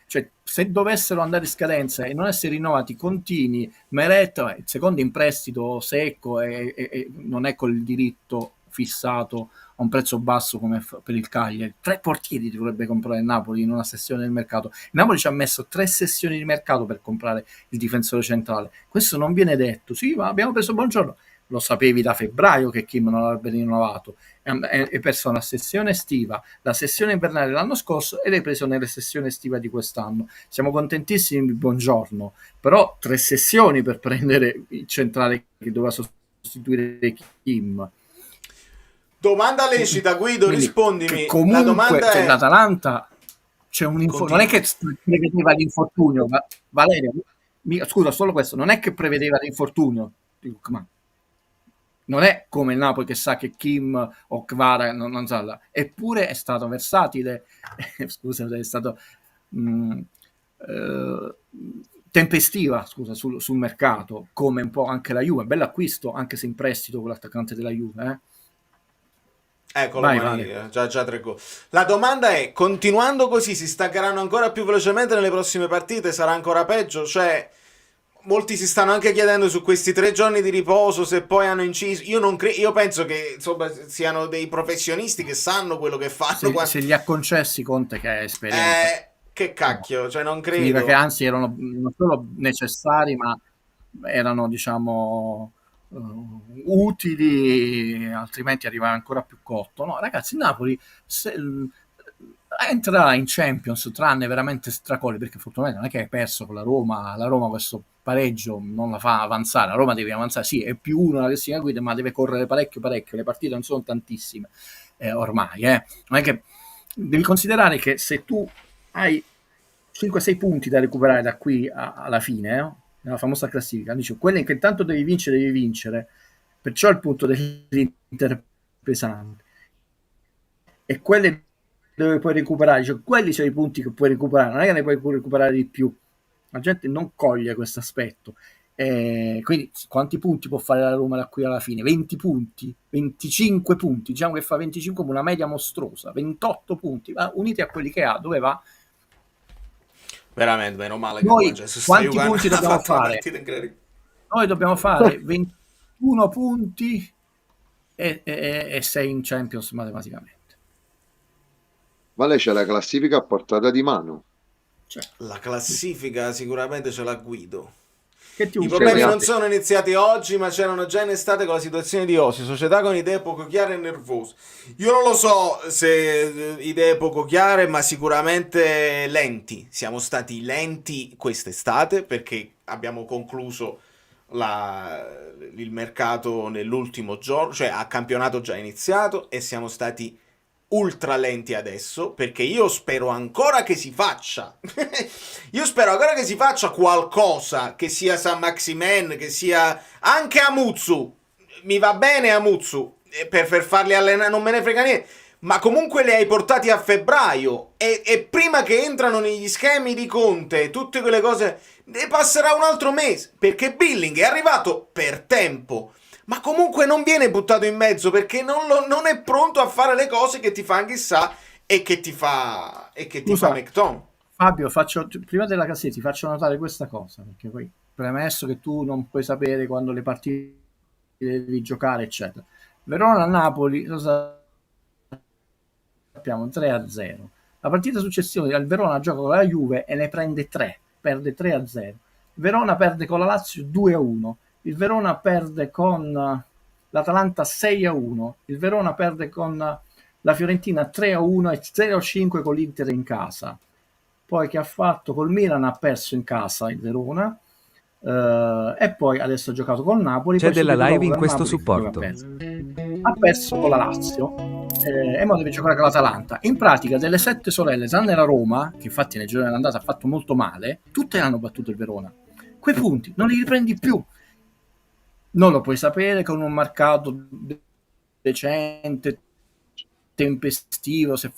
cioè, se dovessero andare in scadenza e non essere rinnovati continui, Meret, il secondo in prestito secco e non è col diritto fissato a un prezzo basso come per il Cagliari. 3 portieri dovrebbe comprare il Napoli in una sessione del mercato. Il Napoli ci ha messo 3 sessioni di mercato per comprare il difensore centrale. Questo non viene detto. Sì, ma abbiamo preso Buongiorno. Lo sapevi da febbraio che Kim non avrebbe rinnovato. Hai perso la sessione estiva, la sessione invernale dell'anno scorso e l'hai preso nella sessione estiva di quest'anno. Siamo contentissimi di Buongiorno, però 3 sessioni per prendere il centrale che doveva sostituire Kim. Domanda lecita, Guido, Quindi, rispondimi. comunque, La domanda cioè, è... l'Atalanta c'è un non è che prevedeva l'infortunio, ma Valerio, scusa, solo questo, non è che prevedeva l'infortunio, ma non è come il Napoli che sa che Kim o Kvara non sa là. Eppure è stato versatile, scusa, è stato tempestiva, scusa, sul mercato, come un po' anche la Juve. Bell'acquisto, anche se in prestito con l'attaccante della Juve. Eccolo, Vai, Maria, già 3 gol. La domanda è, continuando così, si staccheranno ancora più velocemente nelle prossime partite? Sarà ancora peggio? Cioè, molti si stanno anche chiedendo su questi 3 giorni di riposo se poi hanno inciso. Io penso che insomma siano dei professionisti che sanno quello che fanno. Se li ha concessi Conte, che è esperienza. Che cacchio, cioè non credo. Significa che anzi erano non solo necessari, ma erano, diciamo, utili, altrimenti arrivava ancora più cotto. No, ragazzi, il Napoli entrerà in Champions, tranne veramente stracolli, perché fortunatamente non è che hai perso con la Roma questo pareggio non la fa avanzare. La Roma deve avanzare, sì, è più uno la classifica guida, ma deve correre parecchio, le partite non sono tantissime ormai, non è che devi considerare che se tu hai 5-6 punti da recuperare da qui alla fine, nella famosa classifica, dice, quelle che intanto devi vincere, perciò il punto dell'Inter pesante, e quelle dove puoi recuperare, cioè quelli sono i punti che puoi recuperare, non è che ne puoi recuperare di più. La gente non coglie questo aspetto. Quindi quanti punti può fare la Roma da qui alla fine? 20 punti, 25 punti, diciamo che fa 25, una media mostruosa, 28 punti, ma uniti a quelli che ha, dove va? Veramente, meno male che noi quanti punti dobbiamo fare? Noi dobbiamo fare 21 punti e 6 in Champions matematicamente. Ma lei c'è la classifica a portata di mano. La classifica sicuramente ce la guido. I problemi non sono iniziati oggi, ma c'erano già in estate con la situazione di Ossi, società con idee poco chiare e nervose. Io non lo so se idee poco chiare, ma sicuramente lenti. Siamo stati lenti quest'estate perché abbiamo concluso il mercato nell'ultimo giorno, cioè a campionato già iniziato, e siamo stati ultra lenti adesso, perché io spero ancora che si faccia qualcosa, che sia San Maximen, che sia anche Amuzzu, mi va bene Amuzzu, per farli allenare non me ne frega niente, ma comunque li hai portati a febbraio e prima che entrano negli schemi di Conte tutte quelle cose ne passerà un altro mese, perché Billing è arrivato per tempo, ma comunque non viene buttato in mezzo perché non è pronto a fare le cose che ti fa Anghissà e che ti fa McTominay. Fabio, prima della cassetta ti faccio notare questa cosa, perché poi premesso che tu non puoi sapere quando le partite devi giocare, eccetera. Verona-Napoli, lo sappiamo, 3-0. La partita successiva, il Verona gioca con la Juve e ne prende 3, perde 3-0. Verona perde con la Lazio 2-1. Il Verona perde con l'Atalanta 6-1, il Verona perde con la Fiorentina 3-1 e 0-5 con l'Inter in casa. Poi che ha fatto col Milan, ha perso in casa il Verona, e poi adesso ha giocato col Napoli. C'è poi della live in Napoli, questo supporto. Ha perso con la Lazio e ora deve giocare con l'Atalanta. In pratica delle 7 sorelle, tranne la Roma, che infatti nel giorno dell'andata ha fatto molto male, tutte hanno battuto il Verona. Quei punti non li riprendi più. Non lo puoi sapere con un mercato decente, tempestivo, se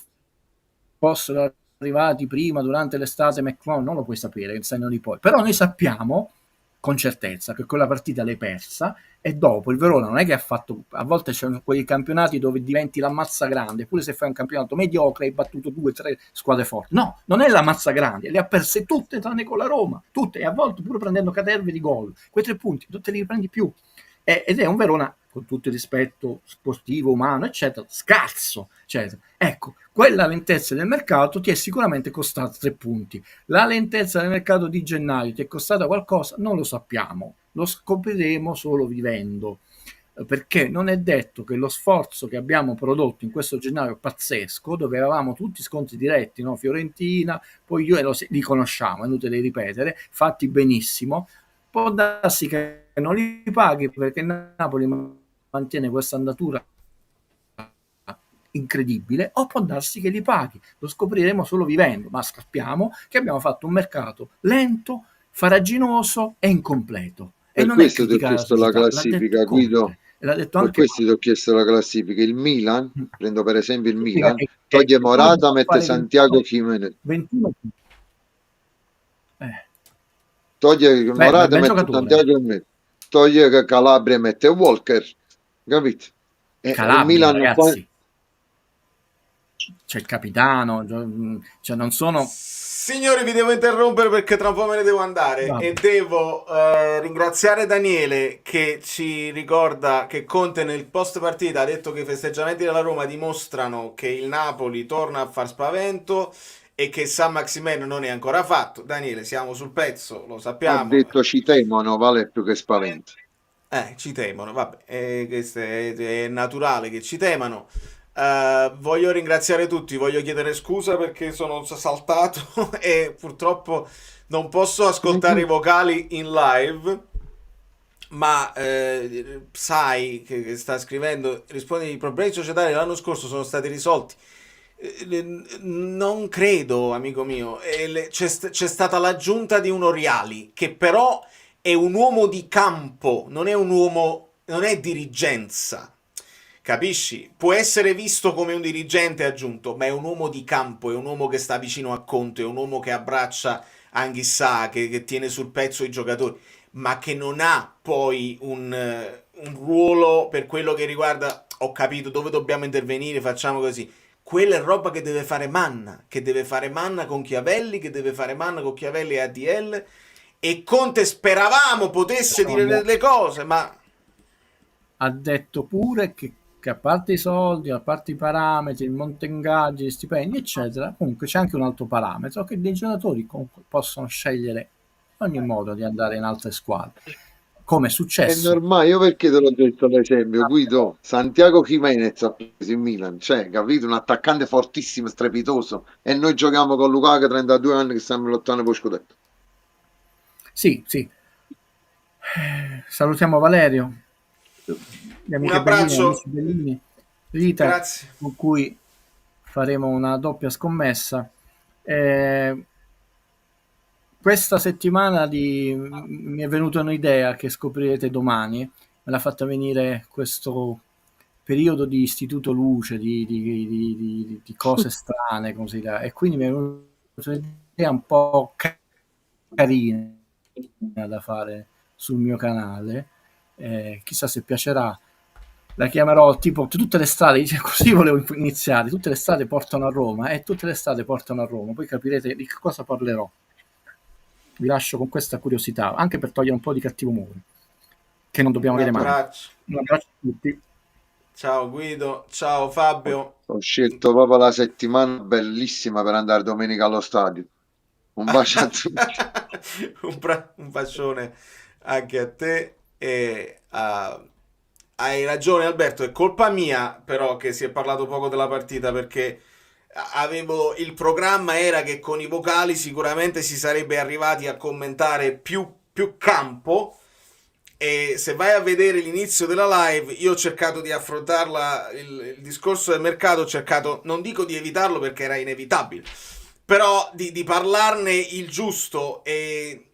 fossero arrivati prima durante l'estate McClone, non lo puoi sapere, non li puoi. Però noi sappiamo con certezza che quella partita l'hai persa, e dopo il Verona non è che ha fatto, a volte c'erano quei campionati dove diventi la mazza grande, pure se fai un campionato mediocre hai battuto 2-3 squadre forti. No, non è la mazza grande, le ha perse tutte tranne con la Roma, tutte, e a volte pure prendendo caterve di gol. Quei 3 punti non te li riprendi più. Ed è un Verona, con tutto il rispetto sportivo, umano, eccetera, scarso, eccetera. Ecco, quella lentezza del mercato ti è sicuramente costata 3 punti. La lentezza del mercato di gennaio ti è costata qualcosa? Non lo sappiamo, lo scopriremo solo vivendo, perché non è detto che lo sforzo che abbiamo prodotto in questo gennaio pazzesco, dove avevamo tutti scontri diretti, no? Fiorentina, poi io li conosciamo, è inutile ripetere, fatti benissimo, può darsi che non li paghi perché Napoli mantiene questa andatura incredibile, o può darsi che li paghi, lo scopriremo solo vivendo, ma sappiamo che abbiamo fatto un mercato lento, faraginoso e incompleto. Per e non questo è ti ho chiesto la classifica, Guido. Per questo ti ho chiesto la classifica. Il Milan, prendo per esempio il Milan, toglie Morata, mette Santiago Jimenez. 21 toglie Beh, Morata e bel mette giocatore. Santiago in mezzo, toglie Calabria e mette Walker, capito? E il Calabria, Milan qua... ragazzi, c'è il capitano, cioè non sono... Signori, vi devo interrompere perché tra un po' me ne devo andare Vabbè. e devo ringraziare Daniele che ci ricorda che Conte nel post partita ha detto che i festeggiamenti della Roma dimostrano che il Napoli torna a far spavento e che San Maximen non è ancora fatto. Daniele, siamo sul pezzo, lo Ha sappiamo. detto ci temono, vale più che spavento. Ci temono, vabbè, questo è naturale che ci temano. Voglio ringraziare tutti, voglio chiedere scusa perché sono saltato e purtroppo non posso ascoltare i vocali in live, ma sai che sta scrivendo, rispondi, i problemi societari l'anno scorso sono stati risolti. Non credo, amico mio. C'è stata l'aggiunta di un Oriali, che però è un uomo di campo, non è un uomo, non è dirigenza. Capisci? Può essere visto come un dirigente aggiunto, ma è un uomo di campo, è un uomo che sta vicino a Conte, è un uomo che abbraccia Anghissà, che tiene sul pezzo i giocatori, ma che non ha poi un ruolo per quello che riguarda, ho capito dove dobbiamo intervenire, facciamo così. Quella è roba che deve fare Manna, che deve fare Manna con Chiavelli, che deve fare Manna con Chiavelli e ADL, e Conte speravamo potesse dire delle cose, ma... Ha detto pure che a parte i soldi, a parte i parametri, il monte ingaggi, gli stipendi, eccetera, comunque c'è anche un altro parametro, che dei giocatori comunque possono scegliere in ogni modo di andare in altre squadre, come è È successo. normale, io perché te l'ho detto l'esempio, Guido, Santiago Jimenez ha preso in Milan, cioè, capito? Un attaccante fortissimo, strepitoso, e noi giochiamo con Lukaku 32 anni che stiamo lottando per lo scudetto. Sì, sì. Salutiamo Valerio, le Un amiche Belline, gli abbraccio, amici Bellini, Rita, grazie. con cui faremo una doppia scommessa. Eh, Questa settimana mi è venuta un'idea che scoprirete domani, me l'ha fatta venire questo periodo di istituto luce, di cose strane, così da, e quindi mi è venuta un'idea un po' carina da fare sul mio canale, chissà se piacerà. La chiamerò tipo tutte le strade, così volevo iniziare, tutte le strade portano a Roma e tutte le strade portano a Roma, poi capirete di che cosa parlerò. Vi lascio con questa curiosità, anche per togliere un po' di cattivo umore, che non dobbiamo Un avere mai. abbraccio. Un abbraccio a tutti. Ciao Guido, ciao Fabio. Ho scelto proprio la settimana bellissima per andare domenica allo stadio. Un bacio a tutti. Un bacione anche a te e hai ragione Alberto, è colpa mia però che si è parlato poco della partita perché avevo il programma era che con i vocali sicuramente si sarebbe arrivati a commentare più campo e se vai a vedere l'inizio della live io ho cercato di affrontarla il discorso del mercato, ho cercato non dico di evitarlo perché era inevitabile però di parlarne il giusto e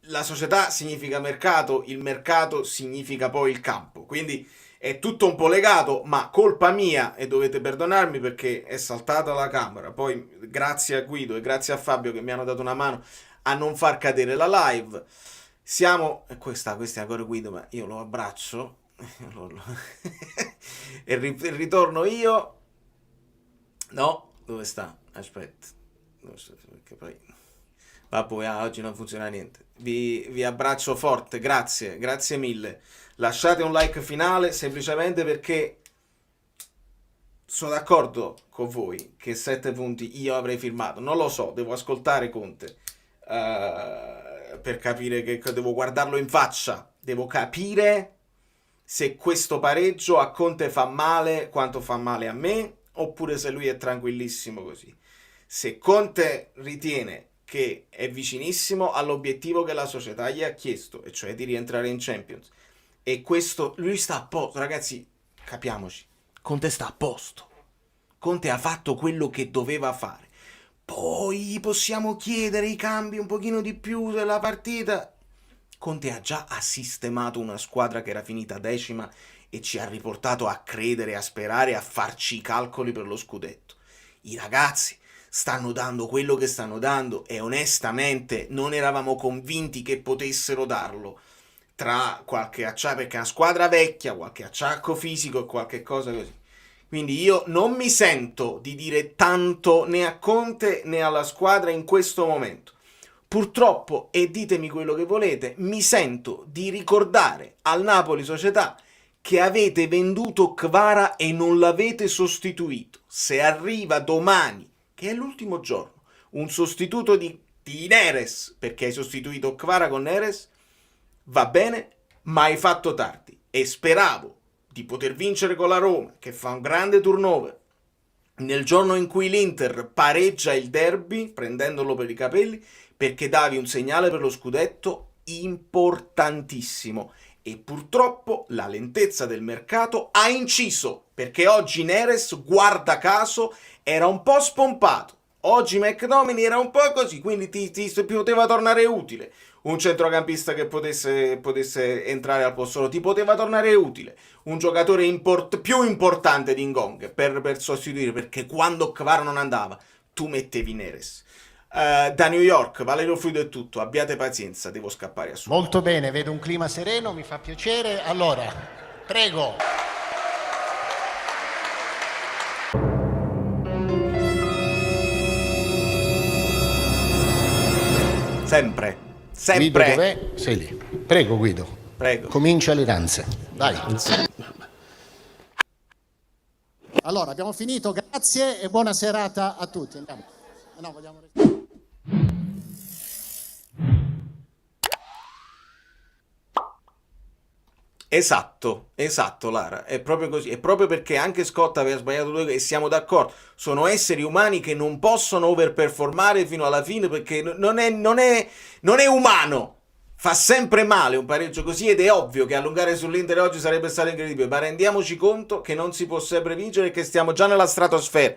la società significa mercato, il mercato significa poi il campo, quindi è tutto un po' legato, ma colpa mia e dovete perdonarmi perché è saltata la camera, poi grazie a Guido e grazie a Fabio che mi hanno dato una mano a non far cadere la live, siamo, questa è ancora Guido, ma io lo abbraccio e ritorno io, no, dove sta? Aspetta. Perché poi vabbè, oggi non funziona niente. Vi abbraccio forte, grazie mille. Lasciate un like finale semplicemente perché sono d'accordo con voi che 7 punti io avrei firmato. Non lo so, devo ascoltare Conte per capire che devo guardarlo in faccia. Devo capire se questo pareggio a Conte fa male quanto fa male a me oppure se lui è tranquillissimo così. Se Conte ritiene che è vicinissimo all'obiettivo che la società gli ha chiesto, e cioè di rientrare in Champions, e questo, lui sta a posto, ragazzi, capiamoci, Conte sta a posto. Conte ha fatto quello che doveva fare. Poi possiamo chiedere i cambi un pochino di più della partita. Conte ha già sistemato una squadra che era finita 10ª e ci ha riportato a credere, a sperare, a farci i calcoli per lo scudetto. I ragazzi stanno dando quello che stanno dando e onestamente non eravamo convinti che potessero darlo, tra qualche acciacco, perché è una squadra vecchia, qualche acciacco fisico e qualche cosa così. Quindi io non mi sento di dire tanto né a Conte né alla squadra in questo momento. Purtroppo, e ditemi quello che volete, mi sento di ricordare al Napoli Società che avete venduto Kvara e non l'avete sostituito. Se arriva domani, che è l'ultimo giorno, un sostituto di Neres, perché hai sostituito Kvara con Neres, va bene, ma hai fatto tardi. E speravo di poter vincere con la Roma, che fa un grande turnover, nel giorno in cui l'Inter pareggia il derby, prendendolo per i capelli, perché davi un segnale per lo scudetto importantissimo. E purtroppo la lentezza del mercato ha inciso, perché oggi Neres, guarda caso, era un po' spompato. Oggi McTominay era un po' così, quindi ti poteva tornare utile. Un centrocampista che potesse entrare al posto loro, ti poteva tornare utile. Un giocatore più importante di Ngong per sostituire, perché quando Kvara non andava, tu mettevi Neres. Da New York, Valerio Fluido è tutto, abbiate pazienza, devo scappare a su. Molto bene, vedo un clima sereno, mi fa piacere. Allora, prego. Sempre. Guido dov'è? Sei lì. Prego Guido. Prego. Comincia le danze. Vai. Allora, abbiamo finito, grazie e buona serata a tutti. Andiamo. No, vogliamo... Esatto Lara, è proprio così, è proprio perché anche Scott aveva sbagliato due e siamo d'accordo, sono esseri umani che non possono overperformare fino alla fine perché non è umano, fa sempre male un pareggio così ed è ovvio che allungare sull'Inter oggi sarebbe stato incredibile, ma rendiamoci conto che non si può sempre vincere e che stiamo già nella stratosfera.